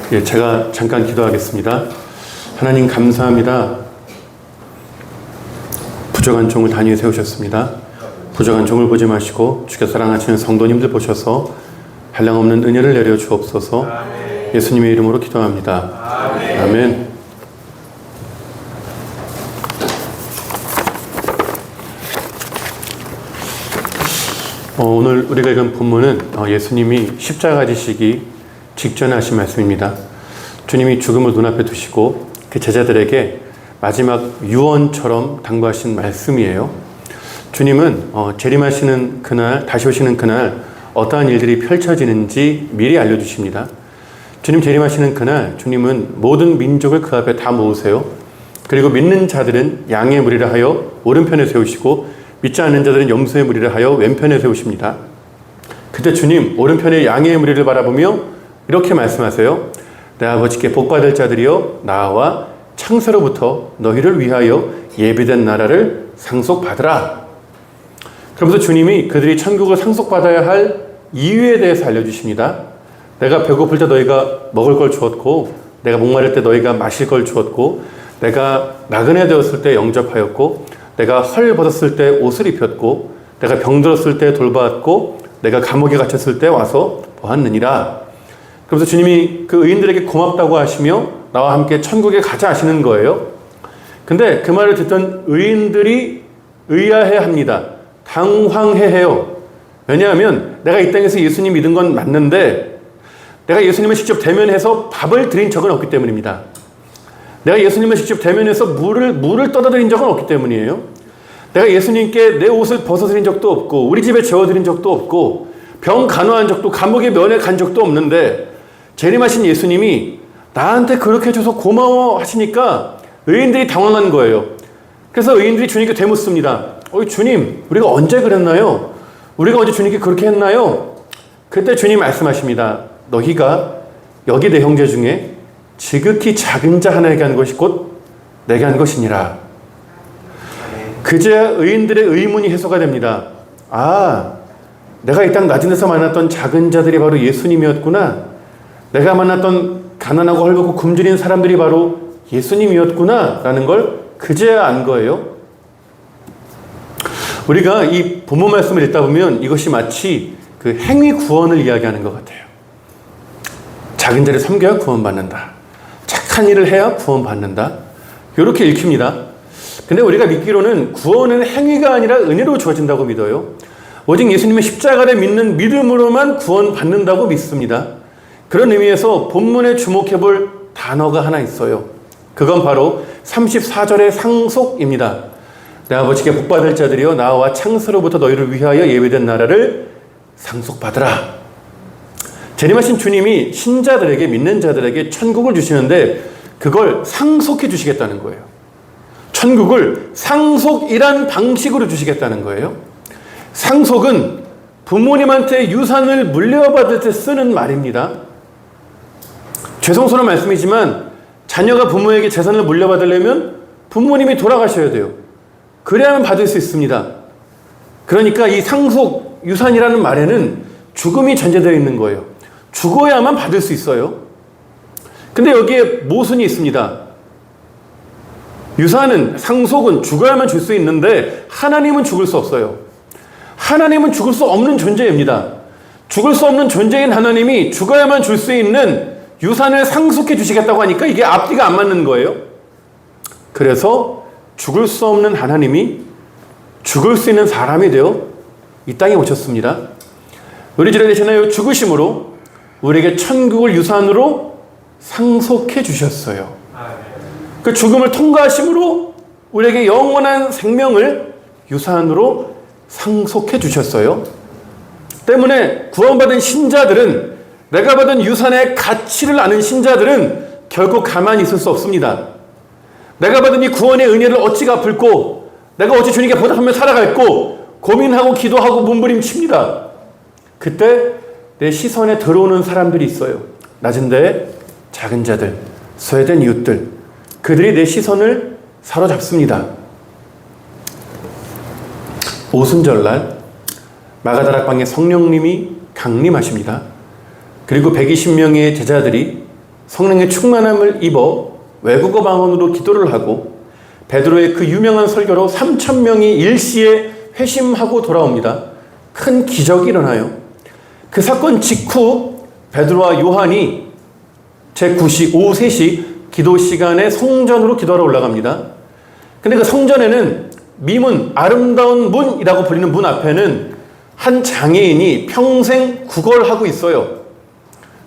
제가 잠깐 기도하겠습니다. 하나님 감사합니다. 부족한 종을 단위에 세우셨습니다. 부족한 종을 보지 마시고 주께 사랑하시는 성도님들 보셔서 한량없는 은혜를 내려 주옵소서. 아멘. 예수님의 이름으로 기도합니다. 아멘. 아멘. 오늘 우리가 읽은 본문은 예수님이 십자가 지시기 직전에 하신 말씀입니다. 주님이 죽음을 눈앞에 두시고 그 제자들에게 마지막 유언처럼 당부하신 말씀이에요. 주님은 재림하시는 그날, 다시 오시는 그날 어떠한 일들이 펼쳐지는지 미리 알려주십니다. 주님 재림하시는 그날 주님은 모든 민족을 그 앞에 다 모으세요. 그리고 믿는 자들은 양의 무리를 하여 오른편에 세우시고 믿지 않는 자들은 염소의 무리를 하여 왼편에 세우십니다. 그때 주님 오른편에 양의 무리를 바라보며 이렇게 말씀하세요. 내 아버지께 복받을 자들이여 나와 창세로부터 너희를 위하여 예비된 나라를 상속받으라. 그러면서 주님이 그들이 천국을 상속받아야 할 이유에 대해서 알려주십니다. 내가 배고플 때 너희가 먹을 걸 주었고 내가 목마를 때 너희가 마실 걸 주었고 내가 나그네 되었을 때 영접하였고 내가 헐 벗었을 때 옷을 입혔고 내가 병들었을 때 돌보았고 내가 감옥에 갇혔을 때 와서 보았느니라. 그래서 주님이 그 의인들에게 고맙다고 하시며 나와 함께 천국에 가자 하시는 거예요. 근데 그 말을 듣던 의인들이 의아해 합니다. 당황해 해요. 왜냐하면 내가 이 땅에서 예수님 믿은 건 맞는데 내가 예수님을 직접 대면해서 밥을 드린 적은 없기 때문입니다. 내가 예수님을 직접 대면해서 물을 떠다 드린 적은 없기 때문이에요. 내가 예수님께 내 옷을 벗어드린 적도 없고 우리 집에 재워드린 적도 없고 병 간호한 적도 감옥에 면회 간 적도 없는데 재림하신 예수님이 나한테 그렇게 해줘서 고마워 하시니까 의인들이 당황한 거예요. 그래서 의인들이 주님께 되묻습니다. 주님, 우리가 언제 그랬나요? 우리가 언제 주님께 그렇게 했나요? 그때 주님 말씀하십니다. 너희가 여기 내 형제 중에 지극히 작은 자 하나에게 한 것이 곧 내게 한 것이니라. 그제야 의인들의 의문이 해소가 됩니다. 내가 이 땅 낮은 데서 만났던 작은 자들이 바로 예수님이었구나. 내가 만났던 가난하고 헐벗고 굶주린 사람들이 바로 예수님이었구나 라는 걸 그제야 안 거예요. 우리가 이 본문 말씀을 읽다 보면 이것이 마치 그 행위 구원을 이야기하는 것 같아요. 작은 자를 섬겨야 구원받는다. 착한 일을 해야 구원받는다. 이렇게 읽힙니다. 근데 우리가 믿기로는 구원은 행위가 아니라 은혜로 주어진다고 믿어요. 오직 예수님의 십자가를 믿는 믿음으로만 구원받는다고 믿습니다. 그런 의미에서 본문에 주목해 볼 단어가 하나 있어요. 그건 바로 34절의 상속입니다. 내 아버지께 복받을 자들이여 나와 창세로부터 너희를 위하여 예비된 나라를 상속받으라. 재림하신 주님이 신자들에게 믿는 자들에게 천국을 주시는데 그걸 상속해 주시겠다는 거예요. 천국을 상속이란 방식으로 주시겠다는 거예요. 상속은 부모님한테 유산을 물려받을 때 쓰는 말입니다. 죄송스러운 말씀이지만 자녀가 부모에게 재산을 물려받으려면 부모님이 돌아가셔야 돼요. 그래야만 받을 수 있습니다. 그러니까 이 상속 유산이라는 말에는 죽음이 전제되어 있는 거예요. 죽어야만 받을 수 있어요. 근데 여기에 모순이 있습니다. 유산은, 상속은 죽어야만 줄 수 있는데 하나님은 죽을 수 없어요. 하나님은 죽을 수 없는 존재입니다. 죽을 수 없는 존재인 하나님이 죽어야만 줄 수 있는 유산을 상속해 주시겠다고 하니까 이게 앞뒤가 안 맞는 거예요. 그래서 죽을 수 없는 하나님이 죽을 수 있는 사람이 되어 이 땅에 오셨습니다. 우리 잘 되시나요? 죽으심으로 우리에게 천국을 유산으로 상속해 주셨어요. 그 죽음을 통과하심으로 우리에게 영원한 생명을 유산으로 상속해 주셨어요. 때문에 구원받은 신자들은, 내가 받은 유산의 가치를 아는 신자들은 결코 가만히 있을 수 없습니다. 내가 받은 이 구원의 은혜를 어찌 갚을꼬, 내가 어찌 주님께 보답하며 살아갈꼬 고민하고 기도하고 몸부림칩니다. 그때 내 시선에 들어오는 사람들이 있어요. 낮은 데에 작은 자들, 소외된 이웃들, 그들이 내 시선을 사로잡습니다. 오순절날 마가다락방에 성령님이 강림하십니다. 그리고 120명의 제자들이 성령의 충만함을 입어 외국어 방언으로 기도를 하고 베드로의 그 유명한 설교로 3,000명이 일시에 회심하고 돌아옵니다. 큰 기적이 일어나요. 그 사건 직후 베드로와 요한이 제9시 오후 3시 기도 시간에 성전으로 기도하러 올라갑니다. 근데 그 성전에는 미문, 아름다운 문이라고 불리는 문 앞에는 한 장애인이 평생 구걸하고 있어요.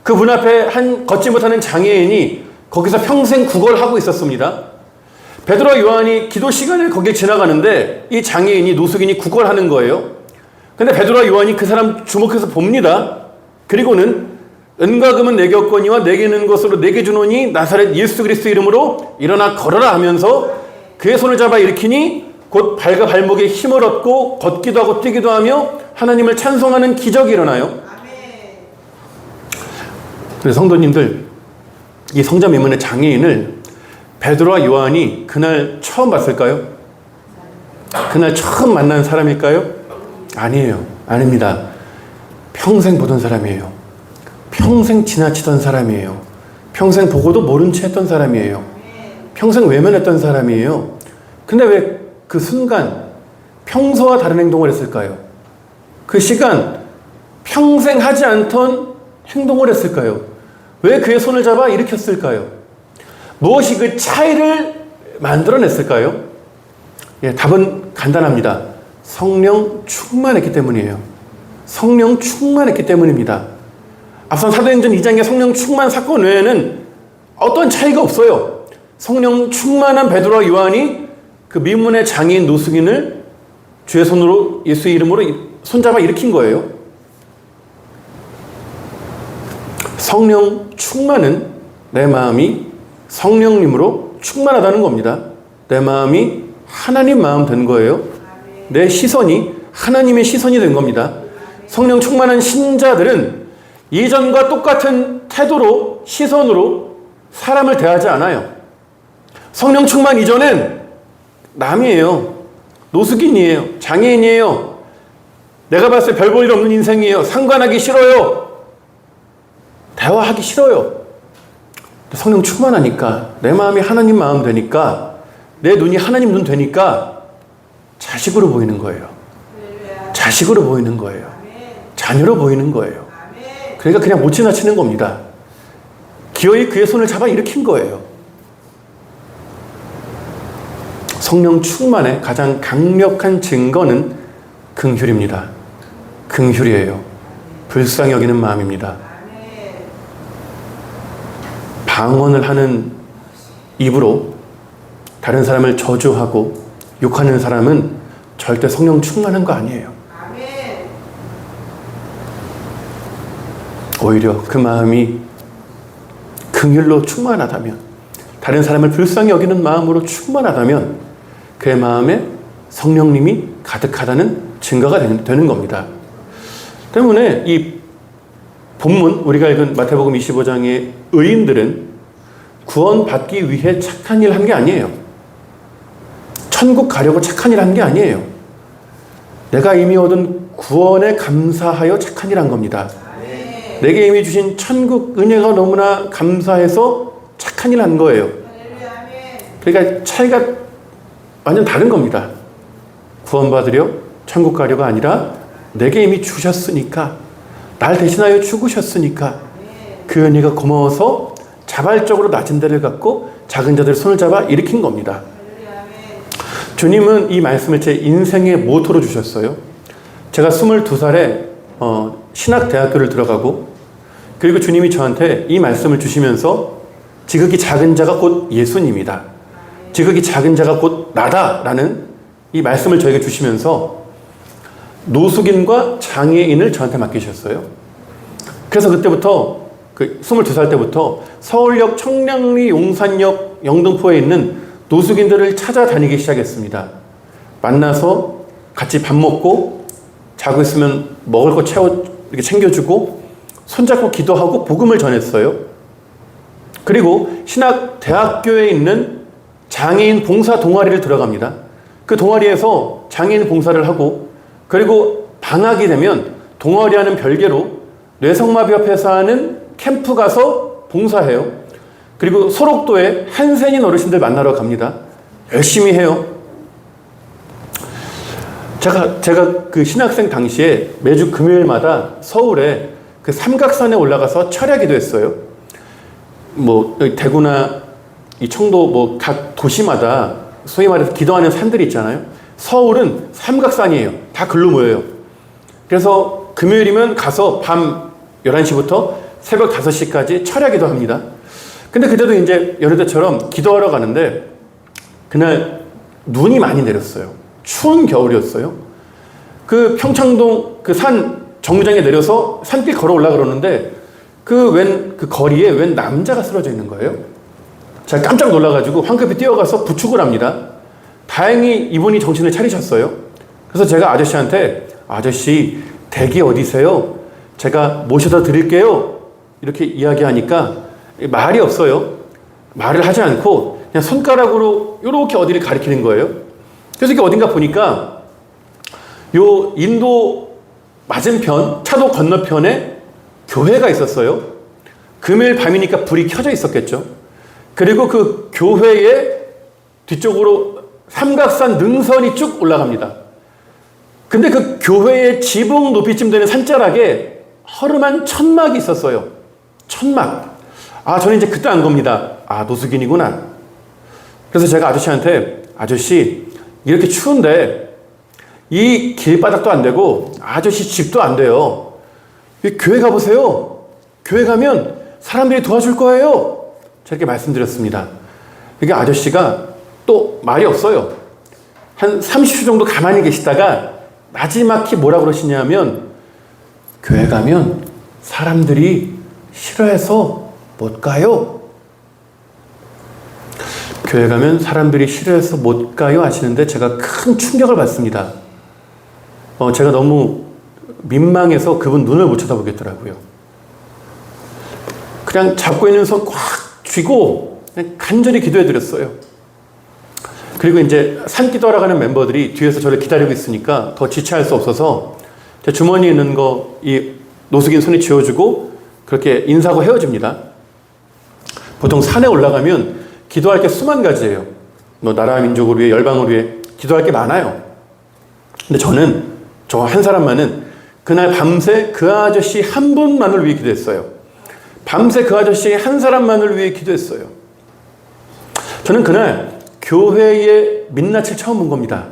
그 문 앞에 한 걷지 못하는 장애인이 거기서 평생 구걸하고 있었습니다. 베드로와 요한이 기도 시간에 거기에 지나가는데 이 장애인이, 노숙인이 구걸하는 거예요. 근데 베드로와 요한이 그 사람 주목해서 봅니다. 그리고는 은과 금은 내게 없거니와 내게 있는 것으로 내게 주노니 나사렛 예수 그리스도 이름으로 일어나 걸어라 하면서 그의 손을 잡아 일으키니 곧 발과 발목에 힘을 얻고 걷기도 하고 뛰기도 하며 하나님을 찬송하는 기적이 일어나요. 그래서 성도님들, 이 성전 미문의 장애인을 베드로와 요한이 그날 처음 봤을까요? 그날 처음 만난 사람일까요? 아니에요. 아닙니다. 평생 보던 사람이에요. 평생 지나치던 사람이에요. 평생 보고도 모른 채 했던 사람이에요. 평생 외면했던 사람이에요. 근데 왜 그 순간 평소와 다른 행동을 했을까요? 그 시간 평생 하지 않던 행동을 했을까요? 왜 그의 손을 잡아 일으켰을까요? 무엇이 그 차이를 만들어냈을까요? 예, 답은 간단합니다. 성령 충만했기 때문이에요. 성령 충만했기 때문입니다. 앞선 사도행전 2장의 성령 충만 사건 외에는 어떤 차이가 없어요. 성령 충만한 베드로와 요한이 그 미문의 장애인 노숙인을 주의 손으로, 예수의 이름으로 손잡아 일으킨 거예요. 성령 충만은 내 마음이 성령님으로 충만하다는 겁니다. 내 마음이 하나님 마음 된 거예요. 내 시선이 하나님의 시선이 된 겁니다. 성령 충만한 신자들은 이전과 똑같은 태도로, 시선으로 사람을 대하지 않아요. 성령 충만 이전엔 남이에요. 노숙인이에요. 장애인이에요. 내가 봤을 때 별 볼 일 없는 인생이에요. 상관하기 싫어요. 대화하기 싫어요. 성령 충만하니까, 내 마음이 하나님 마음 되니까, 내 눈이 하나님 눈 되니까 자식으로 보이는 거예요. 자식으로 보이는 거예요. 자녀로 보이는 거예요. 그러니까 그냥 못 지나치는 겁니다. 기어이 그의 손을 잡아 일으킨 거예요. 성령 충만의 가장 강력한 증거는 긍휼입니다. 긍휼이에요. 불쌍히 여기는 마음입니다. 방언을 하는 입으로 다른 사람을 저주하고 욕하는 사람은 절대 성령 충만한 거 아니에요. 오히려 그 마음이 긍휼로 충만하다면, 다른 사람을 불쌍히 여기는 마음으로 충만하다면 그의 마음에 성령님이 가득하다는 증거가 되는 겁니다. 때문에 이 본문, 우리가 읽은 마태복음 25장의 의인들은 구원받기 위해 착한 일 한 게 아니에요. 천국 가려고 착한 일 한 게 아니에요. 내가 이미 얻은 구원에 감사하여 착한 일 한 겁니다. 내게 이미 주신 천국 은혜가 너무나 감사해서 착한 일 한 거예요. 그러니까 차이가 완전 다른 겁니다. 구원받으려 천국 가려가 아니라 내게 이미 주셨으니까, 날 대신하여 죽으셨으니까 그 은혜가 고마워서 자발적으로 낮은 데를 갖고 작은 자들의 손을 잡아 일으킨 겁니다. 주님은 이 말씀을 제 인생의 모토로 주셨어요. 제가 22살에 신학대학교를 들어가고, 그리고 주님이 저한테 이 말씀을 주시면서 지극히 작은 자가 곧 예수님이다, 지극히 작은 자가 곧 나다라는 이 말씀을 저에게 주시면서 노숙인과 장애인을 저한테 맡기셨어요. 그래서 그때부터, 그 22살 때부터 서울역, 청량리, 용산역, 영등포에 있는 노숙인들을 찾아다니기 시작했습니다. 만나서 같이 밥 먹고, 자고 있으면 먹을 거 이렇게 챙겨주고, 손잡고 기도하고 복음을 전했어요. 그리고 신학대학교에 있는 장애인 봉사 동아리를 들어갑니다. 그 동아리에서 장애인 봉사를 하고, 그리고 방학이 되면 동아리와는 별개로 뇌성마비협회에서 하는 캠프 가서 봉사해요. 그리고 소록도에 한센인 어르신들 만나러 갑니다. 열심히 해요. 제가 그 신학생 당시에 매주 금요일마다 서울에 그 삼각산에 올라가서 철야 기도했어요. 뭐 여기 대구나 이 청도 뭐 각 도시마다 소위 말해서 기도하는 산들이 있잖아요. 서울은 삼각산이에요. 다 글로 모여요. 그래서 금요일이면 가서 밤 11시부터 새벽 5시까지 철야 기도합니다. 근데 그때도 이제 여느 때처럼 기도하러 가는데 그날 눈이 많이 내렸어요. 추운 겨울이었어요. 그 평창동 그 산 정류장에 내려서 산길 걸어 올라 그러는데 그 거리에 웬 남자가 쓰러져 있는 거예요. 제가 깜짝 놀라가지고 황급히 뛰어가서 부축을 합니다. 다행히 이분이 정신을 차리셨어요. 그래서 제가 아저씨한테 아저씨 댁이 어디세요? 제가 모셔다 드릴게요. 이렇게 이야기하니까 말이 없어요. 말을 하지 않고 그냥 손가락으로 이렇게 어디를 가리키는 거예요. 그래서 이게 어딘가 보니까 요 인도 맞은편 차도 건너편에 교회가 있었어요. 금요일 밤이니까 불이 켜져 있었겠죠. 그리고 그 교회의 뒤쪽으로 삼각산 능선이 쭉 올라갑니다. 근데 그 교회의 지붕 높이쯤 되는 산자락에 허름한 천막이 있었어요. 천막. 저는 이제 그때 안 겁니다. 노숙인이구나. 그래서 제가 아저씨한테 아저씨 이렇게 추운데 이 길바닥도 안 되고 아저씨 집도 안 돼요. 교회 가보세요. 교회 가면 사람들이 도와줄 거예요. 저렇게 말씀드렸습니다. 이게 아저씨가 또 말이 없어요. 한 30초 정도 가만히 계시다가 마지막히 뭐라 그러시냐면 교회 가면 사람들이 싫어해서 못 가요. 교회 가면 사람들이 싫어해서 못 가요 하시는데 제가 큰 충격을 받습니다. 제가 너무 민망해서 그분 눈을 못 쳐다보겠더라고요. 그냥 잡고 있는 손 꽉 쥐고 그냥 간절히 기도해 드렸어요. 그리고 이제 산기도하러 가는 멤버들이 뒤에서 저를 기다리고 있으니까 더 지체할 수 없어서 제 주머니에 있는 거 이 노숙인 손에 쥐어주고 그렇게 인사하고 헤어집니다. 보통 산에 올라가면 기도할 게 수만 가지예요. 나라 민족을 위해 열방을 위해 기도할 게 많아요. 근데 저 한 사람만은 그날 밤새 그 아저씨 한 분만을 위해 기도했어요. 밤새 그 아저씨 한 사람만을 위해 기도했어요. 저는 그날 교회의 민낯을 처음 본 겁니다.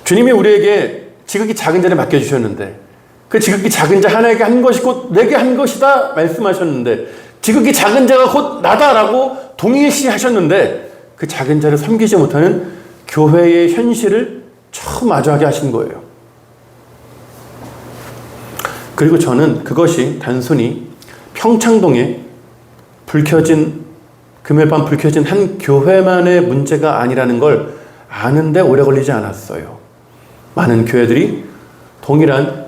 주님이 우리에게 지극히 작은 자를 맡겨주셨는데 그 지극히 작은 자 하나에게 한 것이 곧 내게 한 것이다 말씀하셨는데 지극히 작은 자가 곧 나다라고 동일시하셨는데 그 작은 자를 섬기지 못하는 교회의 현실을 처음 마주하게 하신 거예요. 그리고 저는 그것이 단순히 평창동에 금요일 밤 불 켜진 한 교회만의 문제가 아니라는 걸 아는데 오래 걸리지 않았어요. 많은 교회들이 동일한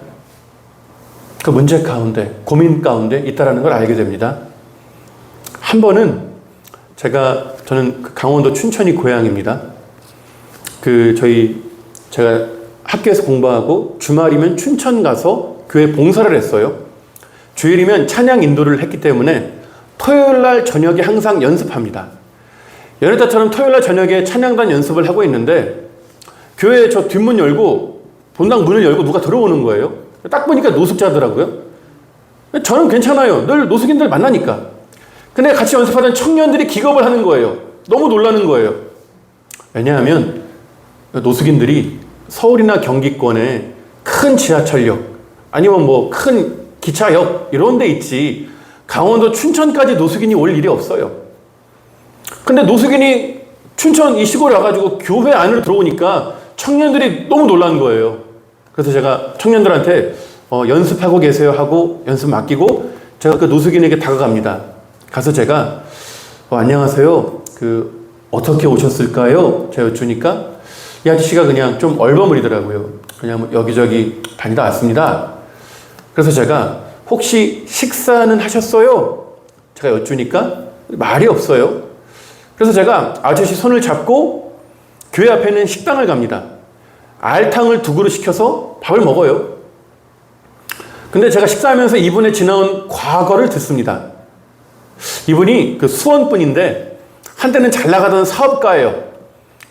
그 문제 가운데, 고민 가운데 있다는 걸 알게 됩니다. 한 번은 저는 강원도 춘천이 고향입니다. 제가 학교에서 공부하고 주말이면 춘천 가서 교회 봉사를 했어요. 주일이면 찬양 인도를 했기 때문에 토요일 날 저녁에 항상 연습합니다. 여느 때처럼 토요일 날 저녁에 찬양단 연습을 하고 있는데 교회 저 뒷문 열고 본당 문을 열고 누가 들어오는 거예요. 딱 보니까 노숙자더라고요. 저는 괜찮아요. 늘 노숙인들 만나니까. 근데 같이 연습하던 청년들이 기겁을 하는 거예요. 너무 놀라는 거예요. 왜냐하면 노숙인들이 서울이나 경기권에 큰 지하철역 아니면 뭐 큰 기차역 이런 데 있지 강원도 춘천까지 노숙인이 올 일이 없어요. 근데 노숙인이 춘천 이 시골에 와가지고 교회 안으로 들어오니까 청년들이 너무 놀란 거예요. 그래서 제가 청년들한테 연습하고 계세요 하고 연습 맡기고 제가 그 노숙인에게 다가갑니다. 가서 제가 안녕하세요. 어떻게 오셨을까요? 제가 여쭈니까 이 아저씨가 그냥 좀 얼버무리더라고요. 그냥 여기저기 다니다 왔습니다. 그래서 제가 혹시 식사는 하셨어요? 제가 여쭈니까 말이 없어요. 그래서 제가 아저씨 손을 잡고 교회 앞에 있는 식당을 갑니다. 알탕을 2그릇 시켜서 밥을 먹어요. 근데 제가 식사하면서 이분의 지나온 과거를 듣습니다. 이분이 그 수원분인데 한때는 잘 나가던 사업가예요.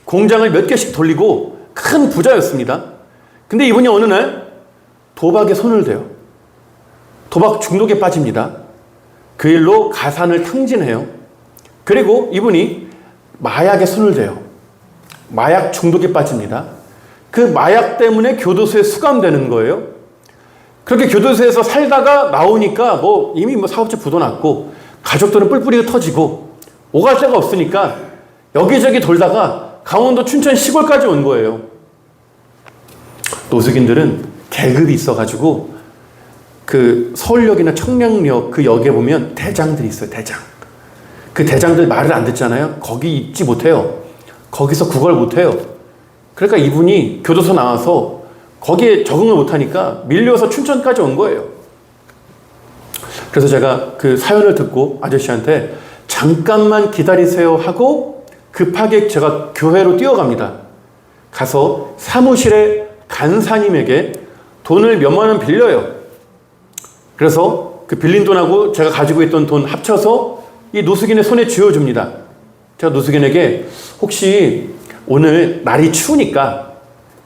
공장을 몇 개씩 돌리고 큰 부자였습니다. 근데 이분이 어느 날 도박에 손을 대요. 도박 중독에 빠집니다. 그 일로 가산을 탕진해요. 그리고 이분이 마약에 손을 대요. 마약 중독에 빠집니다. 그 마약 때문에 교도소에 수감되는 거예요. 그렇게 교도소에서 살다가 나오니까 이미 사업체 부도 났고 가족들은 뿔뿔이가 터지고 오갈 데가 없으니까 여기저기 돌다가 강원도 춘천 시골까지 온 거예요. 노숙인들은 계급이 있어가지고 그 서울역이나 청량역 그 역에 보면 대장들이 있어요. 대장. 그 대장들 말을 안 듣잖아요. 거기 있지 못해요. 거기서 구걸 못해요. 그러니까 이분이 교도소 나와서 거기에 적응을 못하니까 밀려서 춘천까지 온 거예요. 그래서 제가 그 사연을 듣고 아저씨한테 잠깐만 기다리세요 하고 급하게 제가 교회로 뛰어갑니다. 가서 사무실에 간사님에게 돈을 몇만 원 빌려요. 그래서 그 빌린 돈하고 제가 가지고 있던 돈 합쳐서 이 노숙인의 손에 쥐어줍니다. 제가 노숙인에게 혹시 오늘 날이 추우니까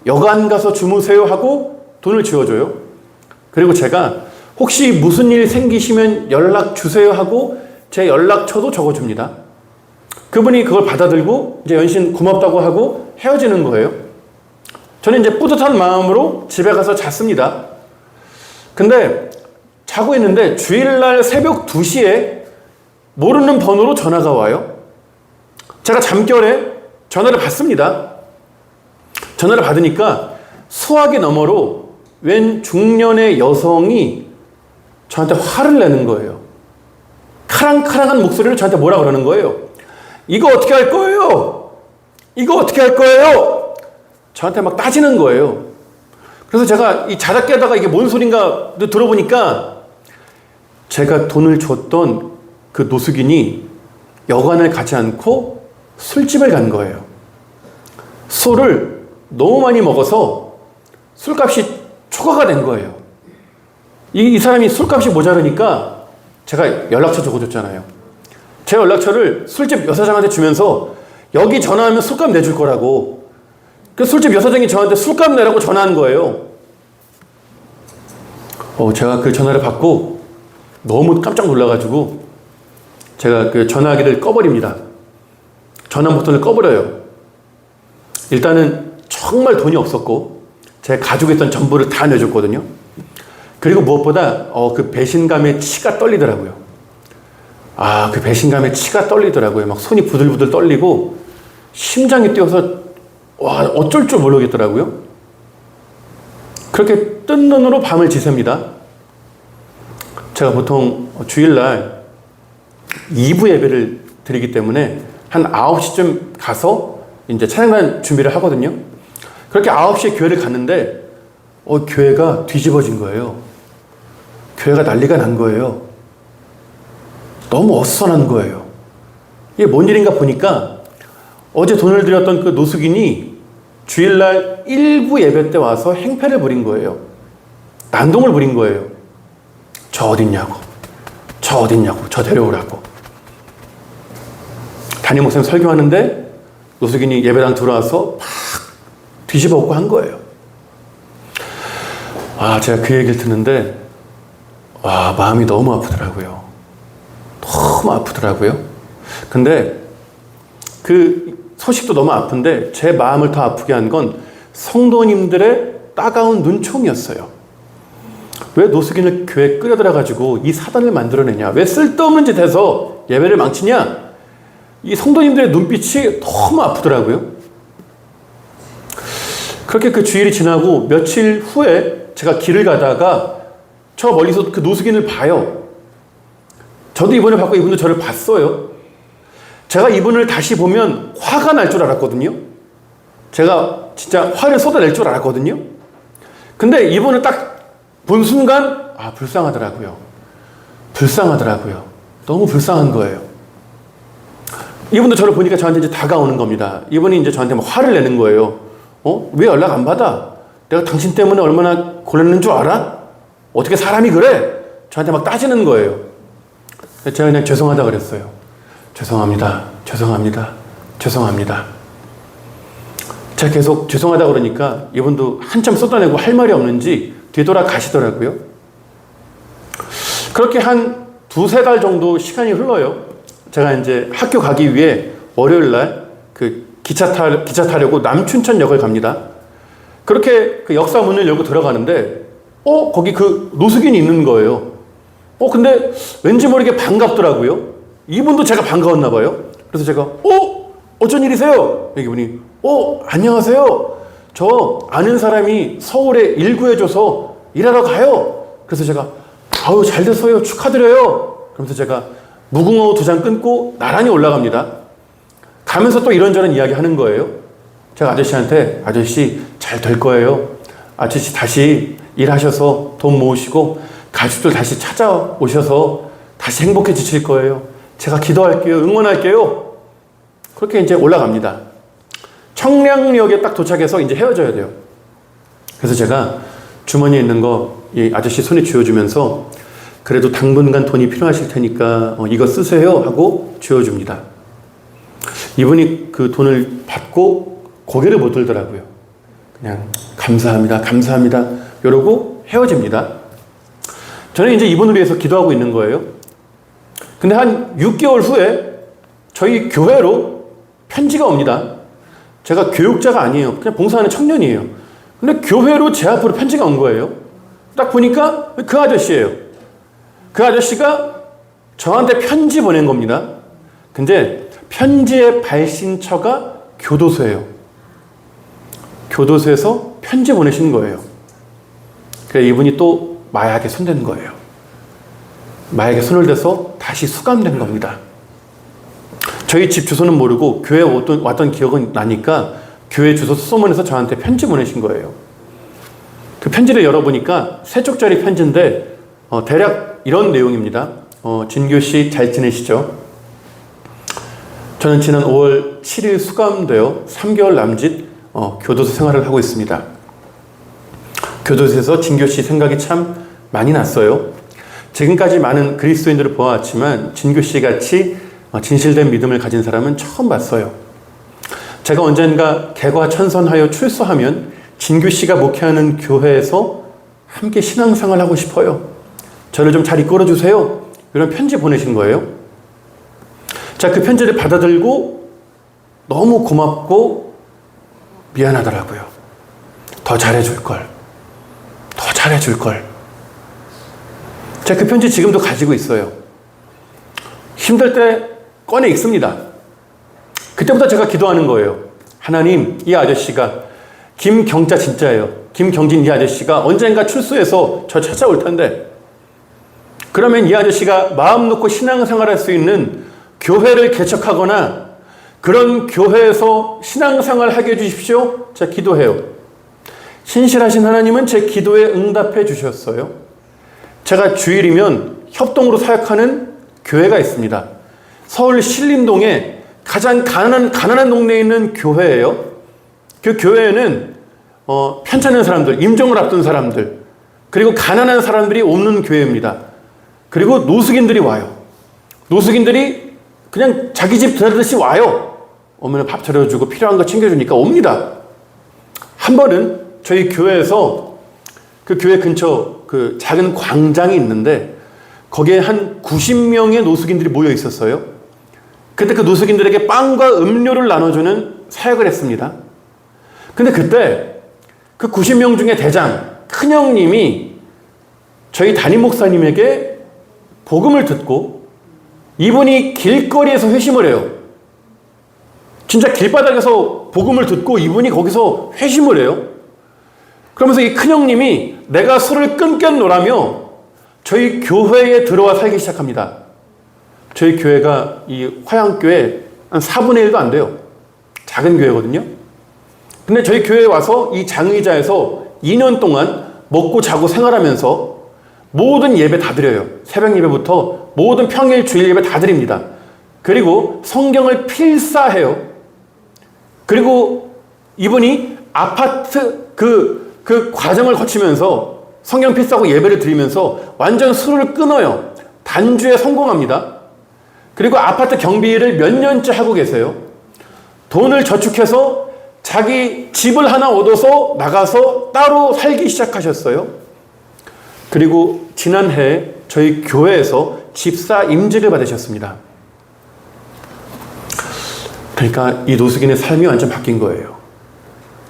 여관 가서 주무세요 하고 돈을 쥐어줘요. 그리고 제가 혹시 무슨 일 생기시면 연락 주세요 하고 제 연락처도 적어줍니다. 그분이 그걸 받아들고 이제 연신 고맙다고 하고 헤어지는 거예요. 저는 이제 뿌듯한 마음으로 집에 가서 잤습니다. 근데 자고 있는데 주일날 새벽 2시에 모르는 번호로 전화가 와요. 제가 잠결에 전화를 받습니다. 전화를 받으니까 수화기 너머로 웬 중년의 여성이 저한테 화를 내는 거예요. 카랑카랑한 목소리로 저한테 뭐라 그러는 거예요. 이거 어떻게 할 거예요? 이거 어떻게 할 거예요? 저한테 막 따지는 거예요. 그래서 제가 이 자다 깨다가 이게 뭔 소린가 들어보니까 제가 돈을 줬던 그 노숙인이 여관을 가지 않고 술집을 간 거예요. 술을 너무 많이 먹어서 술값이 초과가 된 거예요. 이 사람이 술값이 모자르니까 제가 연락처 적어줬잖아요. 제 연락처를 술집 여사장한테 주면서 여기 전화하면 술값 내줄 거라고. 그 술집 여사장이 저한테 술값 내라고 전화한 거예요. 제가 그 전화를 받고 너무 깜짝 놀라가지고 제가 그 전화기를 꺼버립니다. 전화 버튼을 꺼버려요. 일단은 정말 돈이 없었고 제가 가지고 있던 전부를 다 내줬거든요. 그리고 무엇보다 그 배신감에 치가 떨리더라고요. 그 배신감에 치가 떨리더라고요. 막 손이 부들부들 떨리고 심장이 뛰어서 어쩔 줄 모르겠더라고요. 그렇게 뜬 눈으로 밤을 지새웁니다. 제가 보통 주일날 2부 예배를 드리기 때문에 한 9시쯤 가서 이제 찬양단 준비를 하거든요. 그렇게 9시에 교회를 갔는데 교회가 뒤집어진 거예요. 교회가 난리가 난 거예요. 너무 어수선한 거예요. 이게 뭔 일인가 보니까 어제 돈을 들였던 그 노숙인이 주일날 1부 예배 때 와서 행패를 부린 거예요. 난동을 부린 거예요. 저 어딨냐고, 저 어딨냐고, 저 데려오라고. 담임 목사님 설교하는데 노숙인이 예배당 들어와서 막 뒤집어 엎고 한 거예요. 제가 그 얘기를 듣는데 마음이 너무 아프더라고요. 너무 아프더라고요. 근데 그 소식도 너무 아픈데 제 마음을 더 아프게 한 건 성도님들의 따가운 눈총이었어요. 왜 노숙인을 교회에 끌어들여가지고 이 사단을 만들어내냐? 왜 쓸데없는 짓 해서 예배를 망치냐? 이 성도님들의 눈빛이 너무 아프더라고요. 그렇게 그 주일이 지나고 며칠 후에 제가 길을 가다가 저 멀리서 그 노숙인을 봐요. 저도 이분을 봤고 이분도 저를 봤어요. 제가 이분을 다시 보면 화가 날 줄 알았거든요. 제가 진짜 화를 쏟아낼 줄 알았거든요. 근데 이분을 딱 본 순간 불쌍하더라고요. 불쌍하더라고요. 너무 불쌍한 거예요. 이분도 저를 보니까 저한테 이제 다가오는 겁니다. 이분이 이제 저한테 막 화를 내는 거예요. 왜 연락 안 받아? 내가 당신 때문에 얼마나 고랬는 줄 알아? 어떻게 사람이 그래? 저한테 막 따지는 거예요. 제가 그냥 죄송하다 그랬어요. 죄송합니다. 죄송합니다. 죄송합니다. 제가 계속 죄송하다 그러니까 이분도 한참 쏟아내고 할 말이 없는지 뒤돌아 가시더라고요. 그렇게 한 두세 달 정도 시간이 흘러요. 제가 이제 학교 가기 위해 월요일 날 그 기차 타려고 남춘천역을 갑니다. 그렇게 그 역사 문을 열고 들어가는데, 거기 그 노숙인이 있는 거예요. 근데 왠지 모르게 반갑더라고요. 이분도 제가 반가웠나 봐요. 그래서 제가, 어쩐 일이세요? 이분이, 안녕하세요. 저 아는 사람이 서울에 일 구해줘서 일하러 가요. 그래서 제가, 아유, 잘 됐어요. 축하드려요. 그러면서 제가 무궁화 2장 끊고 나란히 올라갑니다. 가면서 또 이런저런 이야기 하는 거예요. 제가 아저씨한테, 아저씨 잘 될 거예요. 아저씨 다시 일하셔서 돈 모으시고 가족들 다시 찾아오셔서 다시 행복해지실 거예요. 제가 기도할게요. 응원할게요. 그렇게 이제 올라갑니다. 청량역에 딱 도착해서 이제 헤어져야 돼요. 그래서 제가 주머니에 있는 거 이 아저씨 손에 쥐어주면서, 그래도 당분간 돈이 필요하실 테니까 이거 쓰세요 하고 쥐어줍니다. 이분이 그 돈을 받고 고개를 못 들더라고요. 그냥 감사합니다, 감사합니다 이러고 헤어집니다. 저는 이제 이분을 위해서 기도하고 있는 거예요. 근데 한 6개월 후에 저희 교회로 편지가 옵니다. 제가 교육자가 아니에요. 그냥 봉사하는 청년이에요. 근데 교회로 제 앞으로 편지가 온 거예요. 딱 보니까 그 아저씨예요. 그 아저씨가 저한테 편지 보낸 겁니다. 근데 편지의 발신처가 교도소예요. 교도소에서 편지 보내신 거예요. 그래서 이분이 또 마약에 손댄 거예요. 마약에 손을 대서 다시 수감된 겁니다. 저희 집 주소는 모르고 교회에 왔던 기억은 나니까 교회 주소 소문해서 저한테 편지 보내신 거예요. 그 편지를 열어보니까 3쪽짜리 편지인데 대략 이런 내용입니다. 진규 씨 잘 지내시죠? 저는 지난 5월 7일 수감되어 3개월 남짓 교도소 생활을 하고 있습니다. 교도소에서 진규 씨 생각이 참 많이 났어요. 지금까지 많은 그리스도인들을 보아왔지만 진규 씨 같이 진실된 믿음을 가진 사람은 처음 봤어요. 제가 언젠가 개과천선하여 출소하면 진규 씨가 목회하는 교회에서 함께 신앙생활을 하고 싶어요. 저를 좀 잘 이끌어 주세요. 이런 편지 보내신 거예요. 자, 그 편지를 받아들고 너무 고맙고 미안하더라고요. 더 잘해줄 걸. 더 잘해줄 걸. 제가 그 편지 지금도 가지고 있어요. 힘들 때 꺼내 읽습니다. 그때부터 제가 기도하는 거예요. 하나님, 이 아저씨가 김경자 진짜예요. 김경진 이 아저씨가 언젠가 출소해서 저 찾아올 텐데, 그러면 이 아저씨가 마음 놓고 신앙생활할 수 있는 교회를 개척하거나 그런 교회에서 신앙생활 하게 해주십시오. 제가 기도해요. 신실하신 하나님은 제 기도에 응답해 주셨어요. 제가 주일이면 협동으로 사역하는 교회가 있습니다. 서울 신림동에 가장 가난한 동네에 있는 교회예요. 그 교회에는 편찮은 사람들, 임종을 앞둔 사람들, 그리고 가난한 사람들이 없는 교회입니다. 그리고 노숙인들이 와요. 노숙인들이 그냥 자기 집 들어듯이 와요. 오면 밥 차려주고 필요한 거 챙겨주니까 옵니다. 한 번은 저희 교회에서 그 교회 근처 그 작은 광장이 있는데 거기에 한 90명의 노숙인들이 모여 있었어요. 그때 그 노숙인들에게 빵과 음료를 나눠주는 사역을 했습니다. 근데 그때 그 90명 중에 대장, 큰형님이 저희 담임 목사님에게 복음을 듣고 이분이 길거리에서 회심을 해요. 진짜 길바닥에서 복음을 듣고 이분이 거기서 회심을 해요. 그러면서 이 큰형님이 내가 술을 끊겠노라며 저희 교회에 들어와 살기 시작합니다. 저희 교회가 이 화양교회 한 4분의 1도 안 돼요. 작은 교회거든요. 근데 저희 교회에 와서 이 장의자에서 2년 동안 먹고 자고 생활하면서 모든 예배 다 드려요. 새벽 예배부터 모든 평일 주일 예배 다 드립니다. 그리고 성경을 필사해요. 그리고 이분이 아파트 그 과정을 거치면서 성경 필사하고 예배를 드리면서 완전 술을 끊어요. 단주에 성공합니다. 그리고 아파트 경비를 몇 년째 하고 계세요. 돈을 저축해서 자기 집을 하나 얻어서 나가서 따로 살기 시작하셨어요. 그리고 지난해 저희 교회에서 집사 임직을 받으셨습니다. 그러니까 이 노숙인의 삶이 완전 바뀐 거예요.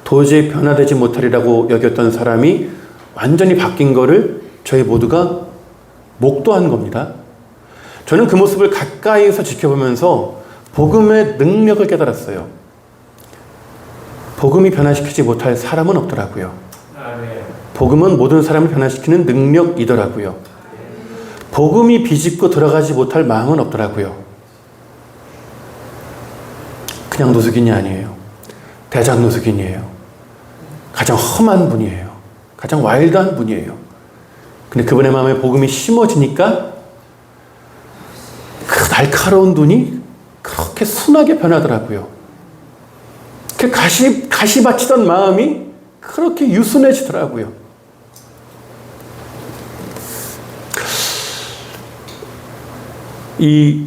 도저히 변화되지 못하리라고 여겼던 사람이 완전히 바뀐 거를 저희 모두가 목도한 겁니다. 저는 그 모습을 가까이서 지켜보면서 복음의 능력을 깨달았어요. 복음이 변화시키지 못할 사람은 없더라고요. 복음은 모든 사람을 변화시키는 능력이더라고요. 복음이 비집고 들어가지 못할 마음은 없더라고요. 그냥 노숙인이 아니에요. 대장 노숙인이에요. 가장 험한 분이에요. 가장 와일드한 분이에요. 근데 그분의 마음에 복음이 심어지니까 그 날카로운 눈이 그렇게 순하게 변하더라고요. 그 가시 받치던 마음이 그렇게 유순해지더라고요. 이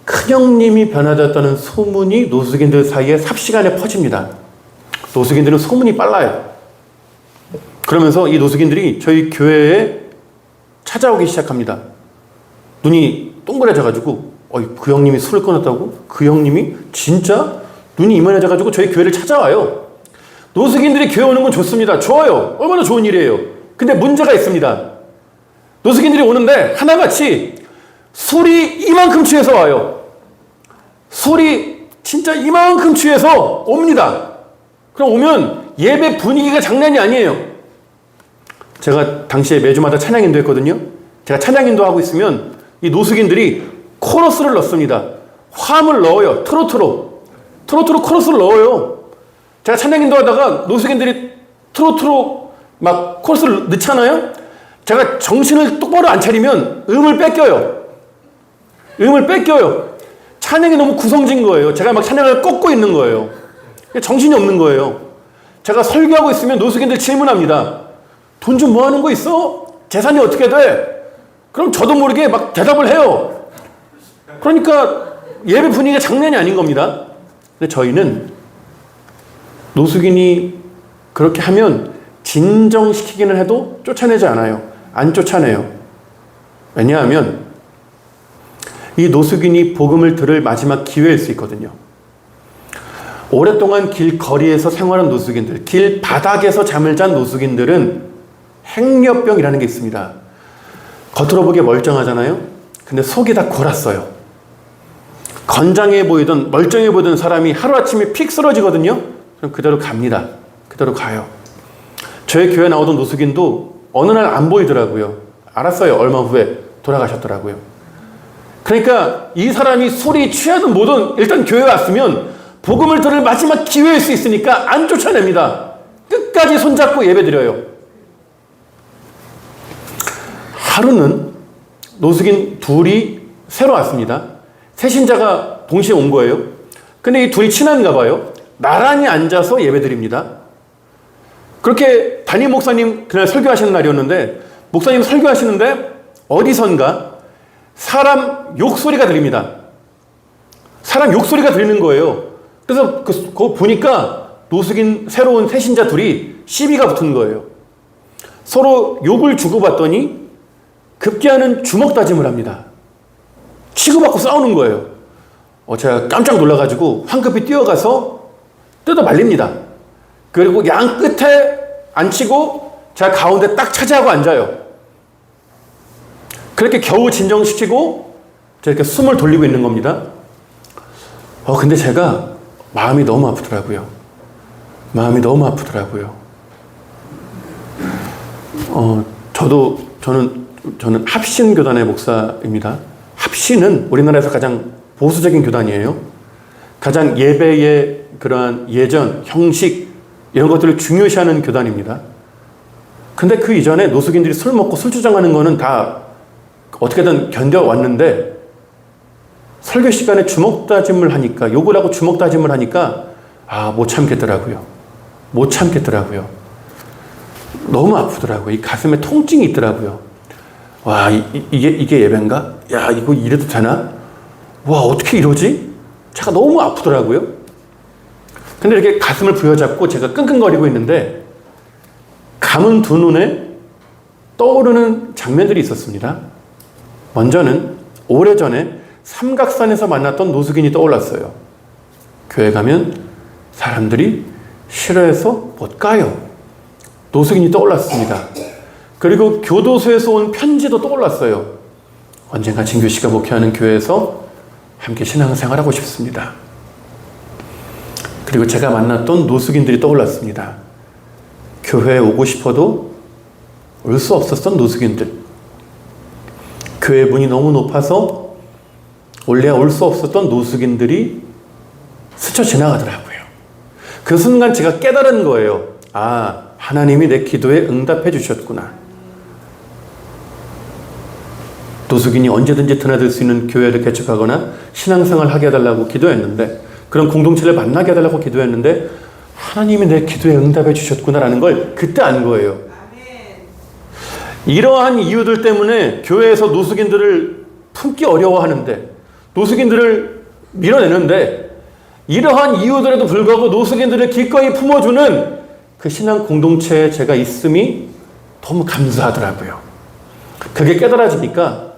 큰형님이 변화되었다는 소문이 노숙인들 사이에 삽시간에 퍼집니다. 노숙인들은 소문이 빨라요. 그러면서 이 노숙인들이 저희 교회에 찾아오기 시작합니다. 눈이 동그래져가지고 그 형님이 술을 끊었다고? 그 형님이 진짜 눈이 이만해져가지고 저희 교회를 찾아와요. 노숙인들이 교회 오는 건 좋습니다. 좋아요. 얼마나 좋은 일이에요. 근데 문제가 있습니다. 노숙인들이 오는데 하나같이 술이 이만큼 취해서 와요. 술이 진짜 이만큼 취해서 옵니다. 그럼 오면 예배 분위기가 장난이 아니에요. 제가 당시에 매주마다 찬양인도 했거든요. 제가 찬양인도 하고 있으면 이 노숙인들이 코러스를 넣습니다. 화음을 넣어요. 트로트로 코러스를 넣어요. 제가 찬양인도 하다가 노숙인들이 트로트로 막 코러스를 넣잖아요. 제가 정신을 똑바로 안 차리면 음을 뺏겨요. 찬양이 너무 구성진 거예요. 제가 막 찬양을 꺾고 있는 거예요. 정신이 없는 거예요. 제가 설교하고 있으면 노숙인들 질문합니다. 돈 좀 뭐 하는 거 있어? 재산이 어떻게 돼? 그럼 저도 모르게 막 대답을 해요. 그러니까 예배 분위기가 장난이 아닌 겁니다. 근데 저희는 노숙인이 그렇게 하면 진정시키기는 해도 쫓아내지 않아요. 안 쫓아내요. 왜냐하면 이 노숙인이 복음을 들을 마지막 기회일 수 있거든요. 오랫동안 길거리에서 생활한 노숙인들, 길 바닥에서 잠을 잔 노숙인들은 행렬병이라는 게 있습니다. 겉으로 보기에 멀쩡하잖아요. 근데 속이 다 골았어요. 건장해 보이던 멀쩡해 보이던 사람이 하루아침에 픽 쓰러지거든요. 그럼 그대로 갑니다. 그대로 가요. 저희 교회 나오던 노숙인도 어느 날 안 보이더라고요. 알았어요. 얼마 후에 돌아가셨더라고요. 그러니까 이 사람이 술이 취하든 뭐든 일단 교회에 왔으면 복음을 들을 마지막 기회일 수 있으니까 안 쫓아냅니다. 끝까지 손잡고 예배드려요. 하루는 노숙인 둘이 새로 왔습니다. 세 신자가 동시에 온 거예요. 근데 이 둘이 친한가 봐요. 나란히 앉아서 예배드립니다. 그렇게 담임 목사님 그날 설교하시는 날이었는데 목사님 설교하시는데 어디선가 사람 욕소리가 들립니다. 사람 욕소리가 들리는 거예요. 그래서 그거 보니까 노숙인 새로운 세 신자 둘이 시비가 붙은 거예요. 서로 욕을 주고받더니 급기야는 주먹 다짐을 합니다. 치고받고 싸우는 거예요. 제가 깜짝 놀라가지고 황급히 뛰어가서 뜯어 말립니다. 그리고 양 끝에 앉히고 제가 가운데 딱 차지하고 앉아요. 그렇게 겨우 진정시키고 제가 이렇게 숨을 돌리고 있는 겁니다. 근데 제가 마음이 너무 아프더라고요. 저는 합신교단의 목사입니다. 합신은 우리나라에서 가장 보수적인 교단이에요. 가장 예배의 그러한 예전, 형식 이런 것들을 중요시하는 교단입니다. 근데 그 이전에 노숙인들이 술 먹고 술주정하는 거는 다 어떻게든 견뎌왔는데 설교 시간에 주먹 다짐을 하니까 욕을 하고 주먹 다짐을 하니까 못 참겠더라고요. 너무 아프더라고요. 이 가슴에 통증이 있더라고요. 와, 이게 예배인가? 야, 이거 이래도 되나? 와, 어떻게 이러지? 제가 너무 아프더라고요. 근데 이렇게 가슴을 부여잡고 제가 끙끙거리고 있는데 감은 두 눈에 떠오르는 장면들이 있었습니다. 먼저는 오래전에 삼각산에서 만났던 노숙인이 떠올랐어요. 교회 가면 사람들이 싫어해서 못 가요. 노숙인이 떠올랐습니다. 그리고 교도소에서 온 편지도 떠올랐어요. 언젠가 진규 씨가 목회하는 교회에서 함께 신앙생활하고 싶습니다. 그리고 제가 만났던 노숙인들이 떠올랐습니다. 교회에 오고 싶어도 올 수 없었던 노숙인들. 교회 문이 너무 높아서 올래야 올 수 없었던 노숙인들이 스쳐 지나가더라고요. 그 순간 제가 깨달은 거예요. 아, 하나님이 내 기도에 응답해 주셨구나. 노숙인이 언제든지 드나들 수 있는 교회를 개척하거나 신앙생활을 하게 해달라고 기도했는데, 그런 공동체를 만나게 해달라고 기도했는데 하나님이 내 기도에 응답해 주셨구나라는 걸 그때 안 거예요. 이러한 이유들 때문에 교회에서 노숙인들을 품기 어려워하는데, 노숙인들을 밀어내는데, 이러한 이유들에도 불구하고 노숙인들을 기꺼이 품어주는 그 신앙 공동체에 제가 있음이 너무 감사하더라고요. 그게 깨달아지니까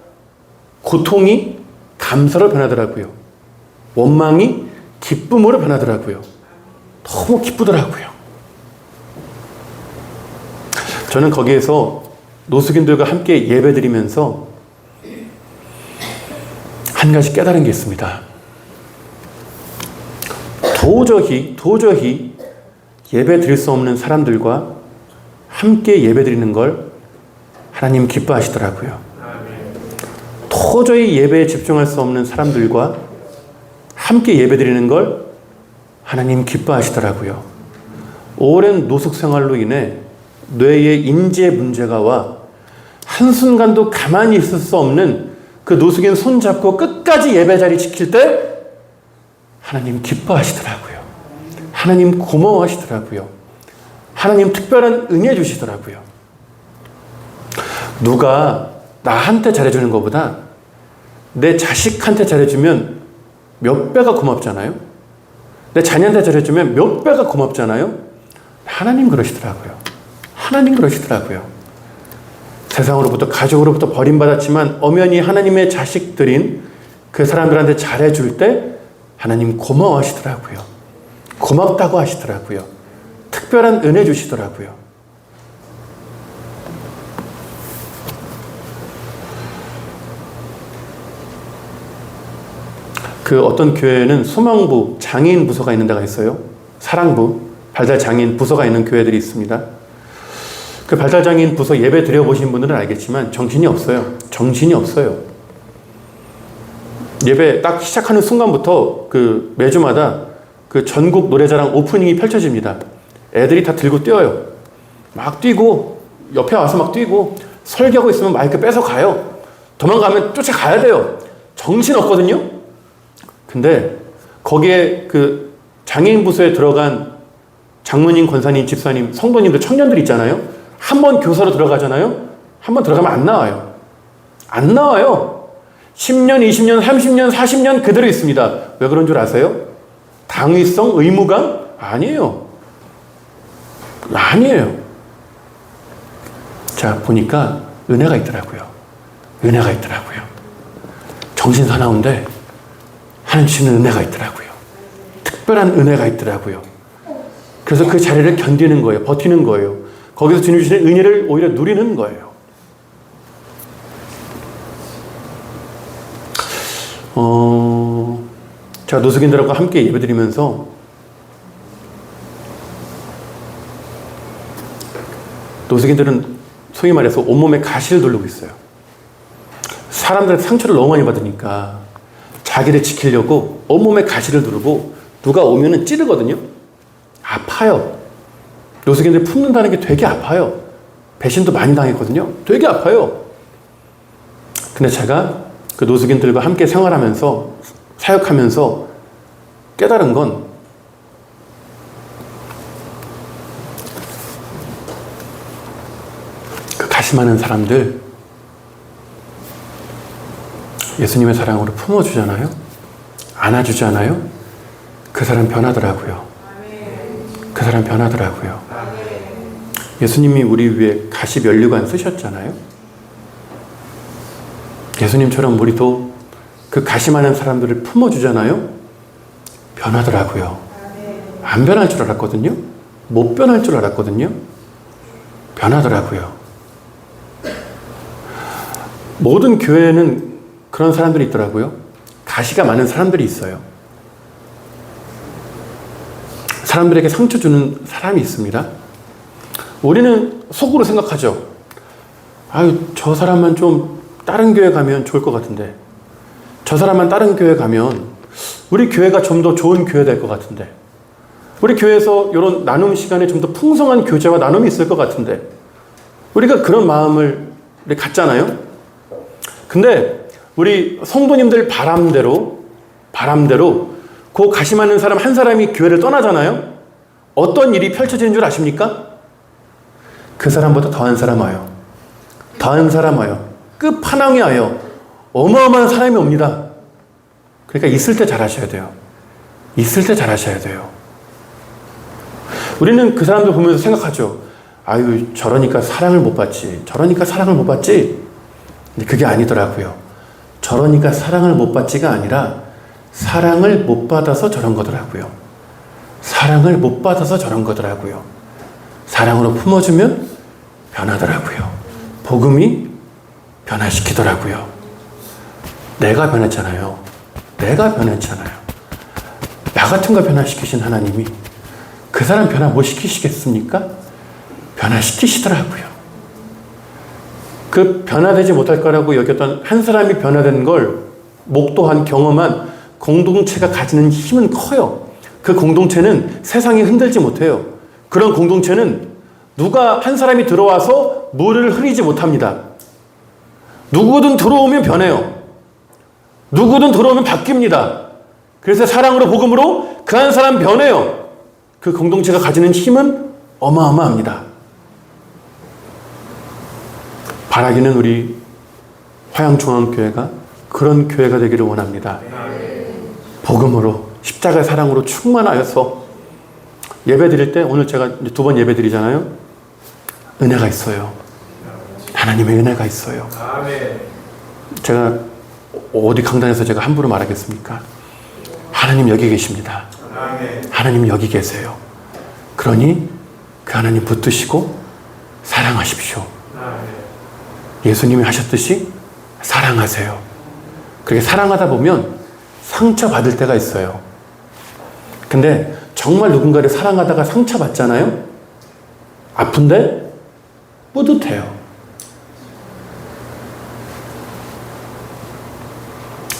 고통이 감사로 변하더라고요. 원망이 기쁨으로 변하더라고요. 너무 기쁘더라고요. 저는 거기에서 노숙인들과 함께 예배드리면서 한 가지 깨달은 게 있습니다. 도저히 예배 드릴 수 없는 사람들과 함께 예배 드리는 걸 하나님 기뻐하시더라고요. 도저히 예배에 집중할 수 없는 사람들과 함께 예배 드리는 걸 하나님 기뻐하시더라고요. 오랜 노숙 생활로 인해 뇌에 인지의 문제가 와 한순간도 가만히 있을 수 없는 그 노숙인 손잡고 끝까지 예배 자리 지킬 때 하나님 기뻐하시더라고요. 하나님 고마워하시더라고요. 하나님 특별한 은혜 주시더라고요. 누가 나한테 잘해주는 것보다 내 자식한테 잘해주면 몇 배가 고맙잖아요. 내 자녀한테 잘해주면 몇 배가 고맙잖아요. 하나님 그러시더라고요. 하나님 그러시더라고요. 세상으로부터, 가족으로부터 버림받았지만 엄연히 하나님의 자식들인 그 사람들한테 잘해줄 때 하나님 고마워하시더라고요. 고맙다고 하시더라고요. 특별한 은혜 주시더라고요. 그 어떤 교회에는 소망부, 장애인 부서가 있는 데가 있어요. 사랑부, 발달장애인 부서가 있는 교회들이 있습니다. 그 발달장애인 부서 예배 드려보신 분들은 알겠지만 정신이 없어요. 정신이 없어요. 예배 딱 시작하는 순간부터 그 매주마다 그 전국 노래자랑 오프닝이 펼쳐집니다. 애들이 다 들고 뛰어요. 막 뛰고 옆에 와서 막 뛰고 설교하고 있으면 마이크 뺏어 가요. 도망가면 쫓아가야 돼요. 정신 없거든요. 근데 거기에 그 장애인 부서에 들어간 장로님, 권사님, 집사님, 성도님들, 청년들 있잖아요. 한 번 교사로 들어가잖아요. 한 번 들어가면 안 나와요. 안 나와요. 10년, 20년, 30년, 40년 그대로 있습니다. 왜 그런 줄 아세요? 당위성, 의무감? 아니에요. 아니에요. 자, 보니까 은혜가 있더라고요. 은혜가 있더라고요. 정신 사나운데 하나님 주시는 은혜가 있더라고요. 특별한 은혜가 있더라고요. 그래서 그 자리를 견디는 거예요. 버티는 거예요. 거기서 주님 주시는 은혜를 오히려 누리는 거예요. 제가 노숙인들하고 함께 예배드리면서 노숙인들은 소위 말해서 온몸에 가시를 두르고 있어요. 사람들한테 상처를 너무 많이 받으니까 자기를 지키려고 온몸에 가시를 두르고 누가 오면은 찌르거든요. 아파요. 노숙인들 품는다는 게 되게 아파요. 배신도 많이 당했거든요. 되게 아파요. 근데 제가 그 노숙인들과 함께 생활하면서 사역하면서 깨달은 건 그 가시 많은 사람들 예수님의 사랑으로 품어주잖아요. 안아주잖아요. 그 사람 변하더라고요. 그 사람 변하더라고요. 예수님이 우리 위해 가시 면류관 쓰셨잖아요. 예수님처럼 우리도 그 가시 많은 사람들을 품어주잖아요. 변하더라고요. 안 변할 줄 알았거든요. 못 변할 줄 알았거든요. 변하더라고요. 모든 교회에는 그런 사람들이 있더라고요. 가시가 많은 사람들이 있어요. 사람들에게 상처 주는 사람이 있습니다. 우리는 속으로 생각하죠. 아유, 저 사람만 좀 다른 교회 가면 좋을 것 같은데, 저 사람만 다른 교회 가면 우리 교회가 좀 더 좋은 교회 될 것 같은데, 우리 교회에서 이런 나눔 시간에 좀 더 풍성한 교제와 나눔이 있을 것 같은데, 우리가 그런 마음을 갖잖아요. 근데 우리 성도님들 바람대로 그 가시 많은 사람 한 사람이 교회를 떠나잖아요. 어떤 일이 펼쳐지는 줄 아십니까? 그 사람보다 더한 사람 와요. 더한 사람 와요. 끝판왕이 와요. 어마어마한 사람이 옵니다. 그러니까 있을 때 잘하셔야 돼요. 있을 때 잘하셔야 돼요. 우리는 그 사람들 보면서 생각하죠. 아유, 저러니까 사랑을 못 받지. 저러니까 사랑을 못 받지. 근데 그게 아니더라고요. 저러니까 사랑을 못 받지가 아니라 사랑을 못 받아서 저런 거더라고요. 사랑을 못 받아서 저런 거더라고요. 사랑으로 품어주면 변하더라고요. 복음이 변화시키더라고요. 내가 변했잖아요. 내가 변했잖아요. 나 같은 거 변화시키신 하나님이 그 사람 변화 못 시키시겠습니까? 변화시키시더라고요. 그 변화되지 못할 거라고 여겼던 한 사람이 변화된 걸 목도한 경험한 공동체가 가지는 힘은 커요. 그 공동체는 세상이 흔들지 못해요. 그런 공동체는 누가 한 사람이 들어와서 물을 흐리지 못합니다. 누구든 들어오면 변해요. 누구든 들어오면 바뀝니다. 그래서 사랑으로 복음으로 그 한 사람 변해요. 그 공동체가 가지는 힘은 어마어마합니다. 바라기는 우리 화양중앙교회가 그런 교회가 되기를 원합니다. 복음으로 십자가의 사랑으로 충만하여서 예배 드릴 때, 오늘 제가 2번 예배 드리잖아요. 은혜가 있어요. 하나님의 은혜가 있어요. 제가 어디 강단에서 제가 함부로 말하겠습니까? 하나님 여기 계십니다. 하나님 여기 계세요. 그러니 그 하나님 붙드시고 사랑하십시오. 예수님이 하셨듯이 사랑하세요. 그렇게 사랑하다 보면 상처받을 때가 있어요. 근데 정말 누군가를 사랑하다가 상처받잖아요. 아픈데 뿌듯해요.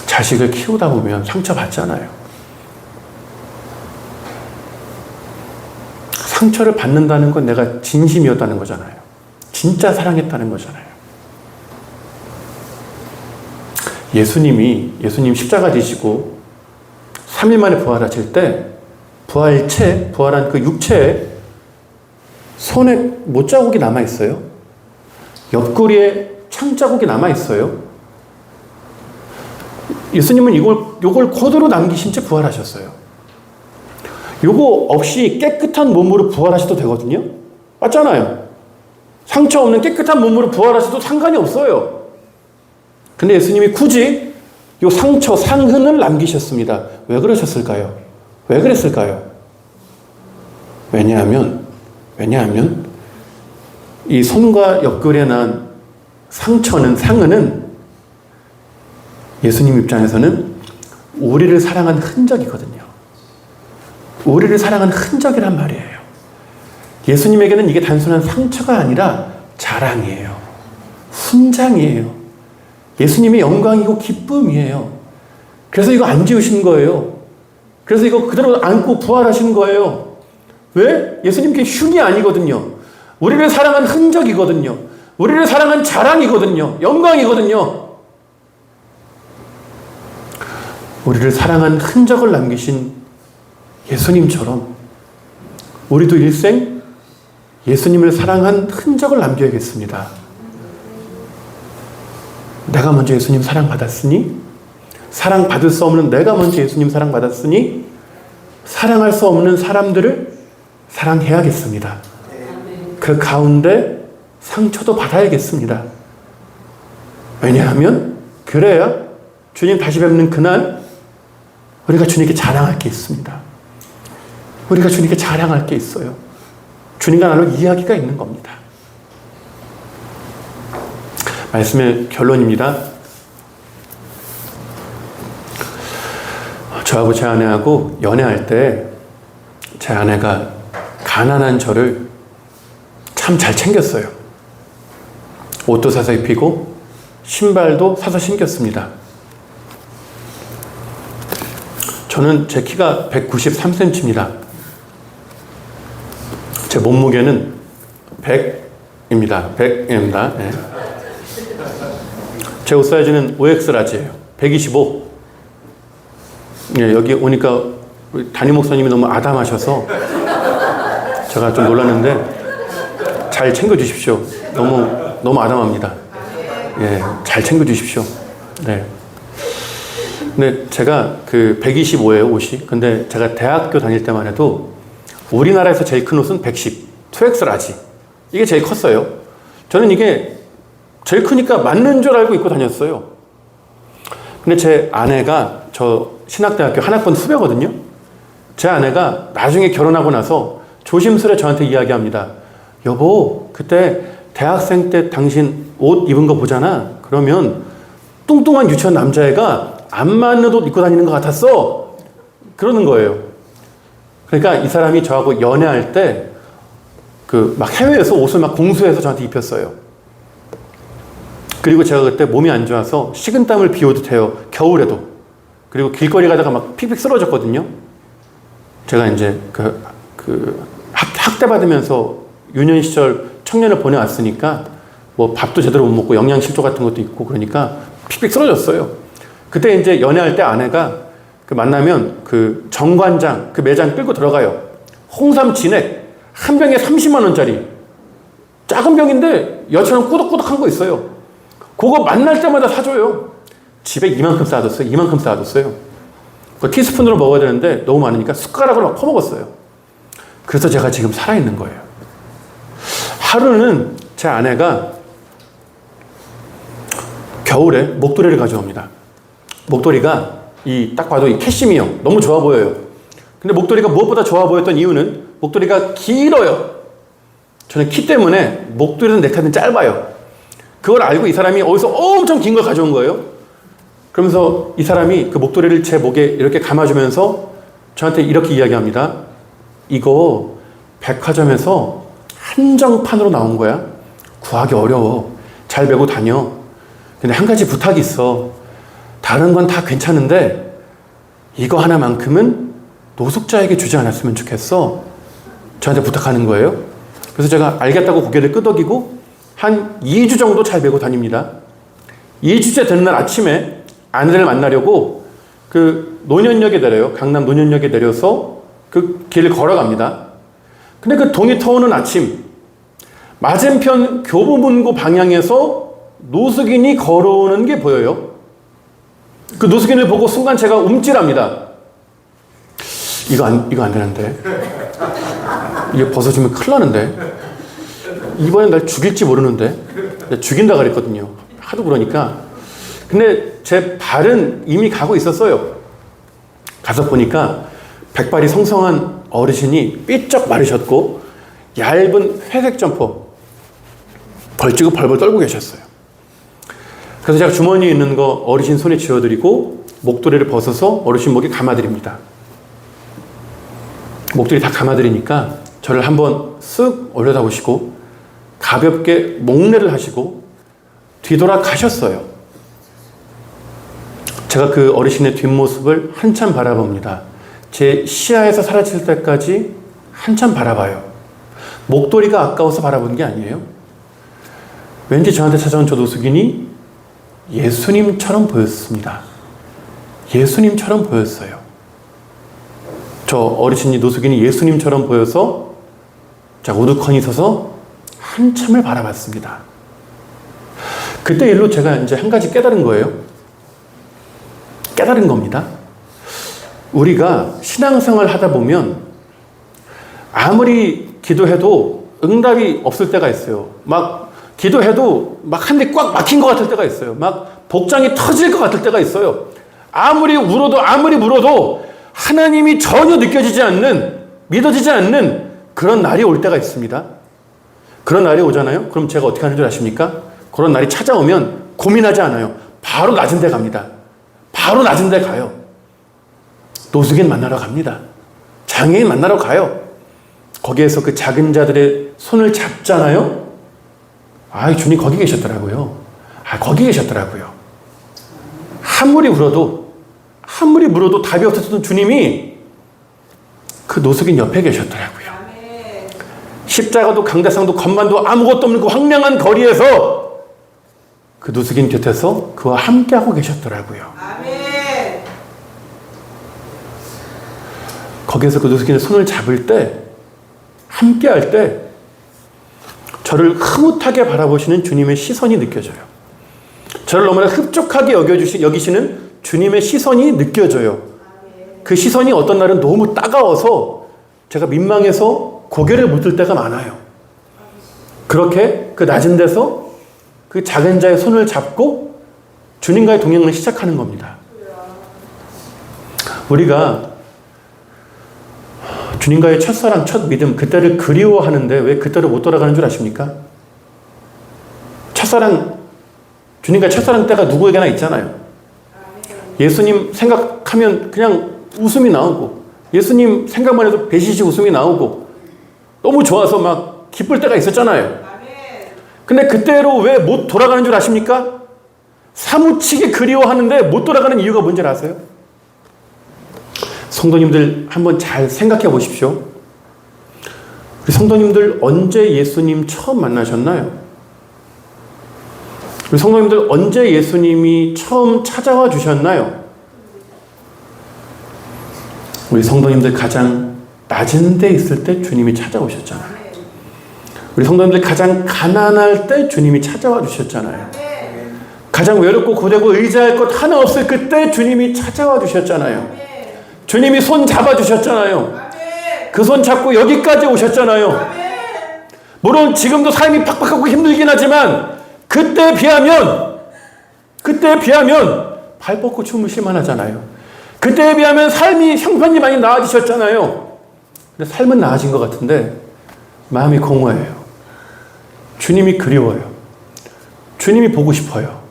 자식을 키우다 보면 상처받잖아요. 상처를 받는다는 건 내가 진심이었다는 거잖아요. 진짜 사랑했다는 거잖아요. 예수님 십자가 지시고 3일 만에 부활하실 때 부활한 그 육체에 손에 못자국이 남아있어요. 옆구리에 창자국이 남아있어요. 예수님은 요걸 코드로 남기신 채 부활하셨어요. 요거 없이 깨끗한 몸으로 부활하셔도 되거든요. 맞잖아요. 상처 없는 깨끗한 몸으로 부활하셔도 상관이 없어요. 근데 예수님이 굳이 요 상처, 상흔을 남기셨습니다. 왜 그러셨을까요? 왜 그랬을까요? 왜냐하면 이 손과 옆구리에 난 상흔은 예수님 입장에서는 우리를 사랑한 흔적이거든요. 우리를 사랑한 흔적이란 말이에요. 예수님에게는 이게 단순한 상처가 아니라 자랑이에요. 훈장이에요. 예수님의 영광이고 기쁨이에요. 그래서 이거 안 지우신 거예요. 그래서 이거 그대로 안고 부활하신 거예요. 왜? 예수님께 흉이 아니거든요. 우리를 사랑한 흔적이거든요. 우리를 사랑한 자랑이거든요. 영광이거든요. 우리를 사랑한 흔적을 남기신 예수님처럼 우리도 일생 예수님을 사랑한 흔적을 남겨야겠습니다. 내가 먼저 예수님 사랑받았으니, 사랑받을 수 없는 내가 먼저 예수님 사랑받았으니 사랑할 수 없는 사람들을 사랑해야겠습니다. 그 가운데 상처도 받아야겠습니다. 왜냐하면 그래야 주님 다시 뵙는 그날 우리가 주님께 자랑할 게 있습니다. 우리가 주님께 자랑할 게 있어요. 주님과 나눌 이야기가 있는 겁니다. 말씀의 결론입니다. 저하고 제 아내하고 연애할 때 제 아내가 가난한 저를 참 잘 챙겼어요. 옷도 사서 입히고 신발도 사서 신겼습니다. 저는 제 키가 193cm입니다. 제 몸무게는 100입니다. 100입니다. 네. 제 옷 사이즈는 5X 라지예요. 125. 네, 여기 오니까 우리 담임 목사님이 너무 아담하셔서 제가 좀 놀랐는데 잘 챙겨주십시오. 너무 아담합니다. 예, 잘 챙겨주십시오. 네. 근데 제가 그 125예요, 옷이. 근데 제가 대학교 다닐 때만 해도 우리나라에서 제일 큰 옷은 110, 2X 라지. 이게 제일 컸어요. 저는 이게 제일 크니까 맞는 줄 알고 입고 다녔어요. 근데 제 아내가, 저 신학대학교 한 학번 후배거든요. 제 아내가 나중에 결혼하고 나서 조심스레 저한테 이야기합니다. 여보, 그때 대학생 때 당신 옷 입은 거 보잖아. 그러면 뚱뚱한 유치원 남자애가 안 맞는 옷 입고 다니는 것 같았어. 그러는 거예요. 그러니까 이 사람이 저하고 연애할 때 그 막 해외에서 옷을 막 공수해서 저한테 입혔어요. 그리고 제가 그때 몸이 안 좋아서 식은땀을 비오듯 해요. 겨울에도. 그리고 길거리 가다가 막 픽픽 쓰러졌거든요. 제가 이제 학대 받으면서 유년 시절 청년을 보내왔으니까 뭐 밥도 제대로 못 먹고 영양실조 같은 것도 있고 그러니까 픽픽 쓰러졌어요. 그때 이제 연애할 때 아내가 그 만나면 그 정관장 그 매장 끌고 들어가요. 홍삼 진액 한 병에 30만 원짜리 작은 병인데 여처럼 꾸덕꾸덕한 거 있어요. 그거 만날 때마다 사줘요. 집에 이만큼 쌓아뒀어요. 이만큼 쌓아뒀어요. 그 티스푼으로 먹어야 되는데 너무 많으니까 숟가락으로 막 퍼먹었어요. 그래서 제가 지금 살아있는 거예요. 하루는 제 아내가 겨울에 목도리를 가져옵니다. 목도리가 딱 봐도 이 캐시미어 너무 좋아 보여요. 근데 목도리가 무엇보다 좋아 보였던 이유는 목도리가 길어요. 저는 키 때문에 목도리는 넥타이는 짧아요. 그걸 알고 이 사람이 어디서 엄청 긴 걸 가져온 거예요. 그러면서 이 사람이 그 목도리를 제 목에 이렇게 감아주면서 저한테 이렇게 이야기합니다. 이거 백화점에서 한정판으로 나온 거야. 구하기 어려워. 잘 메고 다녀. 근데 한 가지 부탁이 있어. 다른 건 다 괜찮은데 이거 하나만큼은 노숙자에게 주지 않았으면 좋겠어. 저한테 부탁하는 거예요. 그래서 제가 알겠다고 고개를 끄덕이고 한 2주 정도 잘 메고 다닙니다. 2주째 되는 날 아침에 아내를 만나려고 그 논현역에 내려요. 강남 논현역에 내려서 그 길을 걸어갑니다. 근데 그 동이 터오는 아침 맞은편 교보문고 방향에서 노숙인이 걸어오는 게 보여요. 그 노숙인을 보고 순간 제가 움찔합니다. 이거 안 되는데. 이게 벗어지면 큰일 나는데. 이번엔 날 죽일지 모르는데. 죽인다 그랬거든요. 하도 그러니까. 근데 제 발은 이미 가고 있었어요. 가서 보니까 백발이 성성한 어르신이 삐쩍 마르셨고 얇은 회색 점퍼 벌찍고 벌벌 떨고 계셨어요. 그래서 제가 주머니에 있는 거 어르신 손에 쥐어드리고 목도리를 벗어서 어르신 목에 감아드립니다. 목도리 다 감아드리니까 저를 한번 쓱 올려다보시고 가볍게 목례를 하시고 뒤돌아 가셨어요. 제가 그 어르신의 뒷모습을 한참 바라봅니다. 제 시야에서 사라질 때까지 한참 바라봐요. 목도리가 아까워서 바라보는 게 아니에요. 왠지 저한테 찾아온 저 노숙인이 예수님처럼 보였습니다. 예수님처럼 보였어요. 저 어르신이 노숙인이 예수님처럼 보여서 제가 우두커니 서서 한참을 바라봤습니다. 그때 일로 제가 이제 한 가지 깨달은 거예요. 깨달은 겁니다. 우리가 신앙생활 하다 보면 아무리 기도해도 응답이 없을 때가 있어요. 막 기도해도 막 한 대 꽉 막힌 것 같을 때가 있어요. 막 복장이 터질 것 같을 때가 있어요. 아무리 울어도 아무리 물어도 하나님이 전혀 느껴지지 않는, 믿어지지 않는 그런 날이 올 때가 있습니다. 그런 날이 오잖아요. 그럼 제가 어떻게 하는 줄 아십니까? 그런 날이 찾아오면 고민하지 않아요. 바로 낮은 데 갑니다. 바로 낮은 데 가요. 노숙인 만나러 갑니다. 장애인 만나러 가요. 거기에서 그 작은 자들의 손을 잡잖아요. 주님 거기 계셨더라고요. 거기 계셨더라고요. 아무리 물어도 답이 없었던 주님이 그 노숙인 옆에 계셨더라고요. 십자가도 강대상도 건반도 아무것도 없는 그 황량한 거리에서 그 노숙인 곁에서 그와 함께하고 계셨더라고요. 거기에서 그 노숙인의 손을 잡을 때, 함께할 때 저를 흐뭇하게 바라보시는 주님의 시선이 느껴져요. 저를 너무나 흡족하게 여기시는 주님의 시선이 느껴져요. 그 시선이 어떤 날은 너무 따가워서 제가 민망해서 고개를 못 들 때가 많아요. 그렇게 그 낮은 데서 그 작은 자의 손을 잡고 주님과의 동행을 시작하는 겁니다. 우리가 주님과의 첫사랑, 첫 믿음, 그때를 그리워하는데 왜 그때로 못 돌아가는 줄 아십니까? 주님과의 첫사랑 때가 누구에게나 있잖아요. 예수님 생각하면 그냥 웃음이 나오고, 예수님 생각만 해도 배시시 웃음이 나오고, 너무 좋아서 막 기쁠 때가 있었잖아요. 근데 그때로 왜 못 돌아가는 줄 아십니까? 사무치게 그리워하는데 못 돌아가는 이유가 뭔지 아세요? 성도님들 한번 잘 생각해 보십시오. 우리 성도님들 언제 예수님 처음 만나셨나요? 우리 성도님들 언제 예수님이 처음 찾아와 주셨나요? 우리 성도님들 가장 낮은 데 있을 때 주님이 찾아오셨잖아요. 우리 성도님들 가장 가난할 때 주님이 찾아와 주셨잖아요. 가장 외롭고 고되고 의지할 것 하나 없을 그때 주님이 찾아와 주셨잖아요. 주님이 손 잡아주셨잖아요. 그 손 잡고 여기까지 오셨잖아요. 물론 지금도 삶이 팍팍하고 힘들긴 하지만 그때에 비하면 발 뻗고 주무실만 하잖아요. 그때에 비하면 삶이 형편이 많이 나아지셨잖아요. 근데 삶은 나아진 것 같은데 마음이 공허해요. 주님이 그리워요. 주님이 보고 싶어요.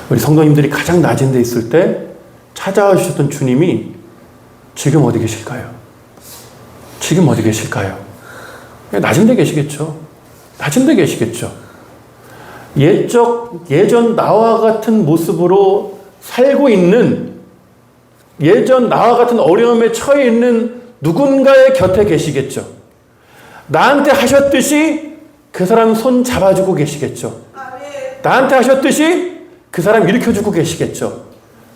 우리 성도님들이 가장 낮은 데 있을 때 찾아와 주셨던 주님이 지금 어디 계실까요? 지금 어디 계실까요? 낮은 데 계시겠죠. 낮은 데 계시겠죠. 예전 나와 같은 모습으로 살고 있는, 예전 나와 같은 어려움에 처해 있는 누군가의 곁에 계시겠죠. 나한테 하셨듯이 그 사람 손 잡아주고 계시겠죠. 나한테 하셨듯이 그 사람 일으켜주고 계시겠죠.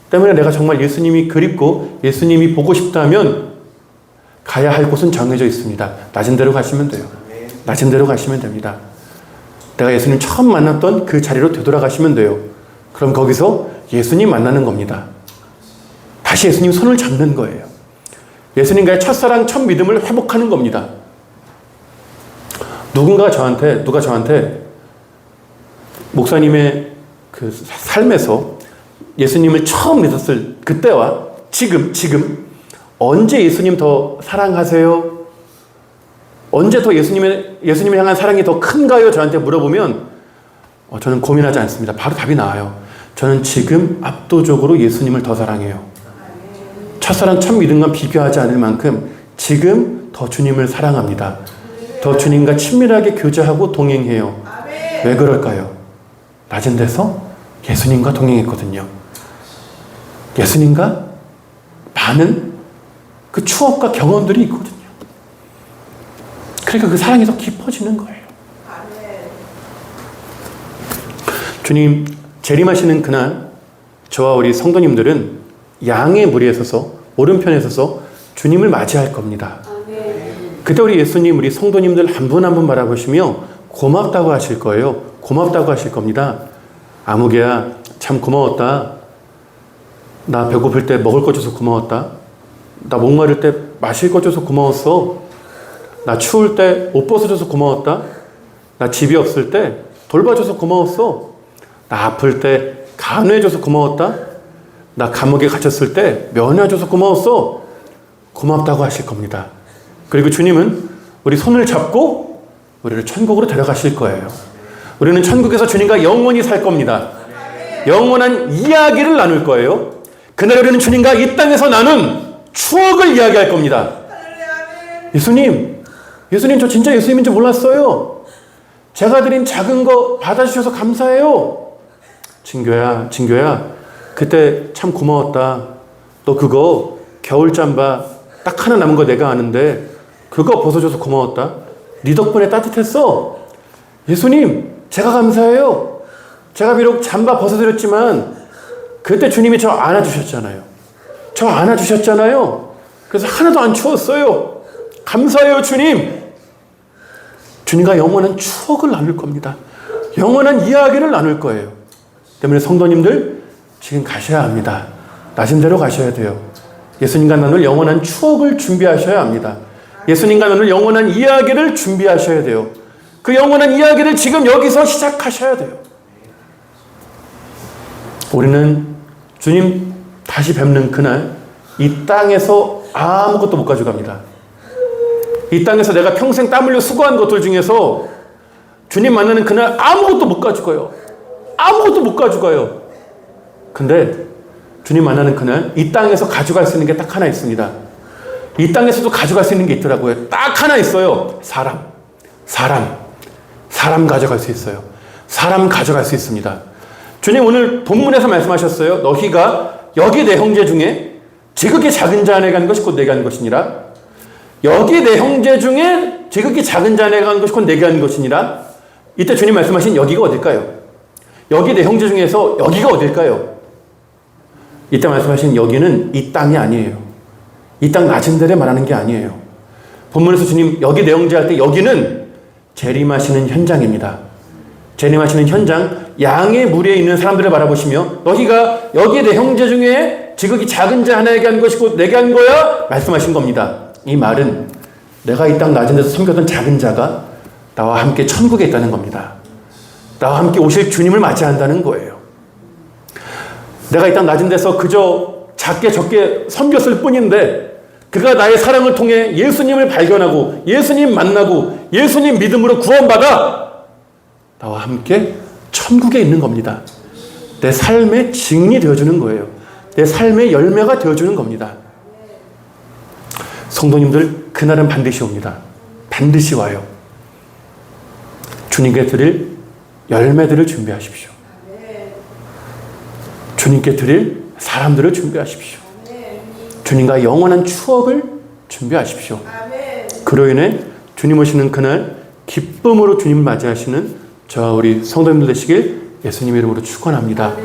때문에 내가 정말 예수님이 그립고 예수님이 보고 싶다면 가야 할 곳은 정해져 있습니다. 낮은 데로 가시면 돼요. 낮은 데로 가시면 됩니다. 내가 예수님 처음 만났던 그 자리로 되돌아가시면 돼요. 그럼 거기서 예수님 만나는 겁니다. 다시 예수님 손을 잡는 거예요. 예수님과의 첫사랑, 첫 믿음을 회복하는 겁니다. 누가 저한테 목사님의 그 삶에서 예수님을 처음 믿었을 그때와 지금 언제 예수님 더 사랑하세요? 언제 더 예수님을 향한 사랑이 더 큰가요? 저한테 물어보면 저는 고민하지 않습니다. 바로 답이 나와요. 저는 지금 압도적으로 예수님을 더 사랑해요. 첫사랑, 첫 믿음과 비교하지 않을 만큼 지금 더 주님을 사랑합니다. 더 주님과 친밀하게 교제하고 동행해요. 왜 그럴까요? 낮은 데서 예수님과 동행했거든요. 예수님과 많은 그 추억과 경험들이 있거든요. 그러니까 그 사랑이 더 깊어지는 거예요. 주님 재림하시는 그날 저와 우리 성도님들은 양의 무리에 서서 오른편에 서서 주님을 맞이할 겁니다. 그때 우리 예수님, 우리 성도님들 한 분 한 분 바라보시며 고맙다고 하실 거예요. 고맙다고 하실 겁니다. 아무개야, 참 고마웠다. 나 배고플 때 먹을 거 줘서 고마웠다. 나 목마를 때 마실 거 줘서 고마웠어. 나 추울 때 옷 벗어줘서 고마웠다. 나 집이 없을 때 돌봐줘서 고마웠어. 나 아플 때 간호해줘서 고마웠다. 나 감옥에 갇혔을 때 면회해줘서 고마웠어. 고맙다고 하실 겁니다. 그리고 주님은 우리 손을 잡고 우리를 천국으로 데려가실 거예요. 우리는 천국에서 주님과 영원히 살 겁니다. 영원한 이야기를 나눌 거예요. 그날 우리는 주님과 이 땅에서 나눈 추억을 이야기할 겁니다. 예수님 저 진짜 예수님인 줄 몰랐어요. 제가 드린 작은 거 받아주셔서 감사해요. 진교야 그때 참 고마웠다. 너 그거 겨울잠바 딱 하나 남은 거 내가 아는데 그거 벗어줘서 고마웠다. 네 덕분에 따뜻했어. 예수님 제가 감사해요. 제가 비록 잠바 벗어드렸지만 그때 주님이 저 안아주셨잖아요. 그래서 하나도 안 추웠어요. 감사해요 주님. 주님과 영원한 추억을 나눌 겁니다. 영원한 이야기를 나눌 거예요. 때문에 성도님들 지금 가셔야 합니다. 나신 대로 가셔야 돼요. 예수님과 나눌 영원한 추억을 준비하셔야 합니다. 예수님과 나눌 영원한 이야기를 준비하셔야 돼요. 그 영원한 이야기를 지금 여기서 시작하셔야 돼요. 우리는 주님 다시 뵙는 그날 이 땅에서 아무것도 못 가져갑니다. 이 땅에서 내가 평생 땀 흘려 수고한 것들 중에서 주님 만나는 그날 아무것도 못 가져가요. 근데 주님 만나는 그날 이 땅에서 가져갈 수 있는 게 딱 하나 있습니다. 이 땅에서도 가져갈 수 있는 게 있더라고요. 딱 하나 있어요. 사람 가져갈 수 있어요. 사람 가져갈 수 있습니다. 주님 오늘 본문에서 말씀하셨어요. 너희가 여기 내 형제 중에 지극히 작은 자 안에 가는 것이 곧 내게 하는 것이니라. 여기 내 형제 중에 지극히 작은 자 안에 가는 것이 곧 내게 하는 것이니라. 이때 주님 말씀하신 여기가 어딜까요? 여기 내 형제 중에서 여기가 어딜까요? 이때 말씀하신 여기는 이 땅이 아니에요. 이 땅 낮은 데를 말하는 게 아니에요. 본문에서 주님 여기 내 형제 할 때 여기는 재림하시는 현장입니다. 재림하시는 현장, 양의 무리에 있는 사람들을 바라보시며 너희가 여기 내 형제 중에 지극히 작은 자 하나에게 한 것이 곧 내게 한 거야 말씀하신 겁니다. 이 말은 내가 이 땅 낮은 데서 섬겼던 작은 자가 나와 함께 천국에 있다는 겁니다. 나와 함께 오실 주님을 맞이한다는 거예요. 내가 이 땅 낮은 데서 그저 작게 적게 섬겼을 뿐인데 그가 나의 사랑을 통해 예수님을 발견하고 예수님 만나고 예수님 믿음으로 구원받아 나와 함께 천국에 있는 겁니다. 내 삶의 증인이 되어주는 거예요. 내 삶의 열매가 되어주는 겁니다. 성도님들 그날은 반드시 옵니다. 반드시 와요. 주님께 드릴 열매들을 준비하십시오. 주님께 드릴 사람들을 준비하십시오. 주님과 영원한 추억을 준비하십시오. 그로 인해 주님 오시는 그날 기쁨으로 주님을 맞이하시는 저와 우리 성도님들 되시길 예수님 이름으로 축원합니다.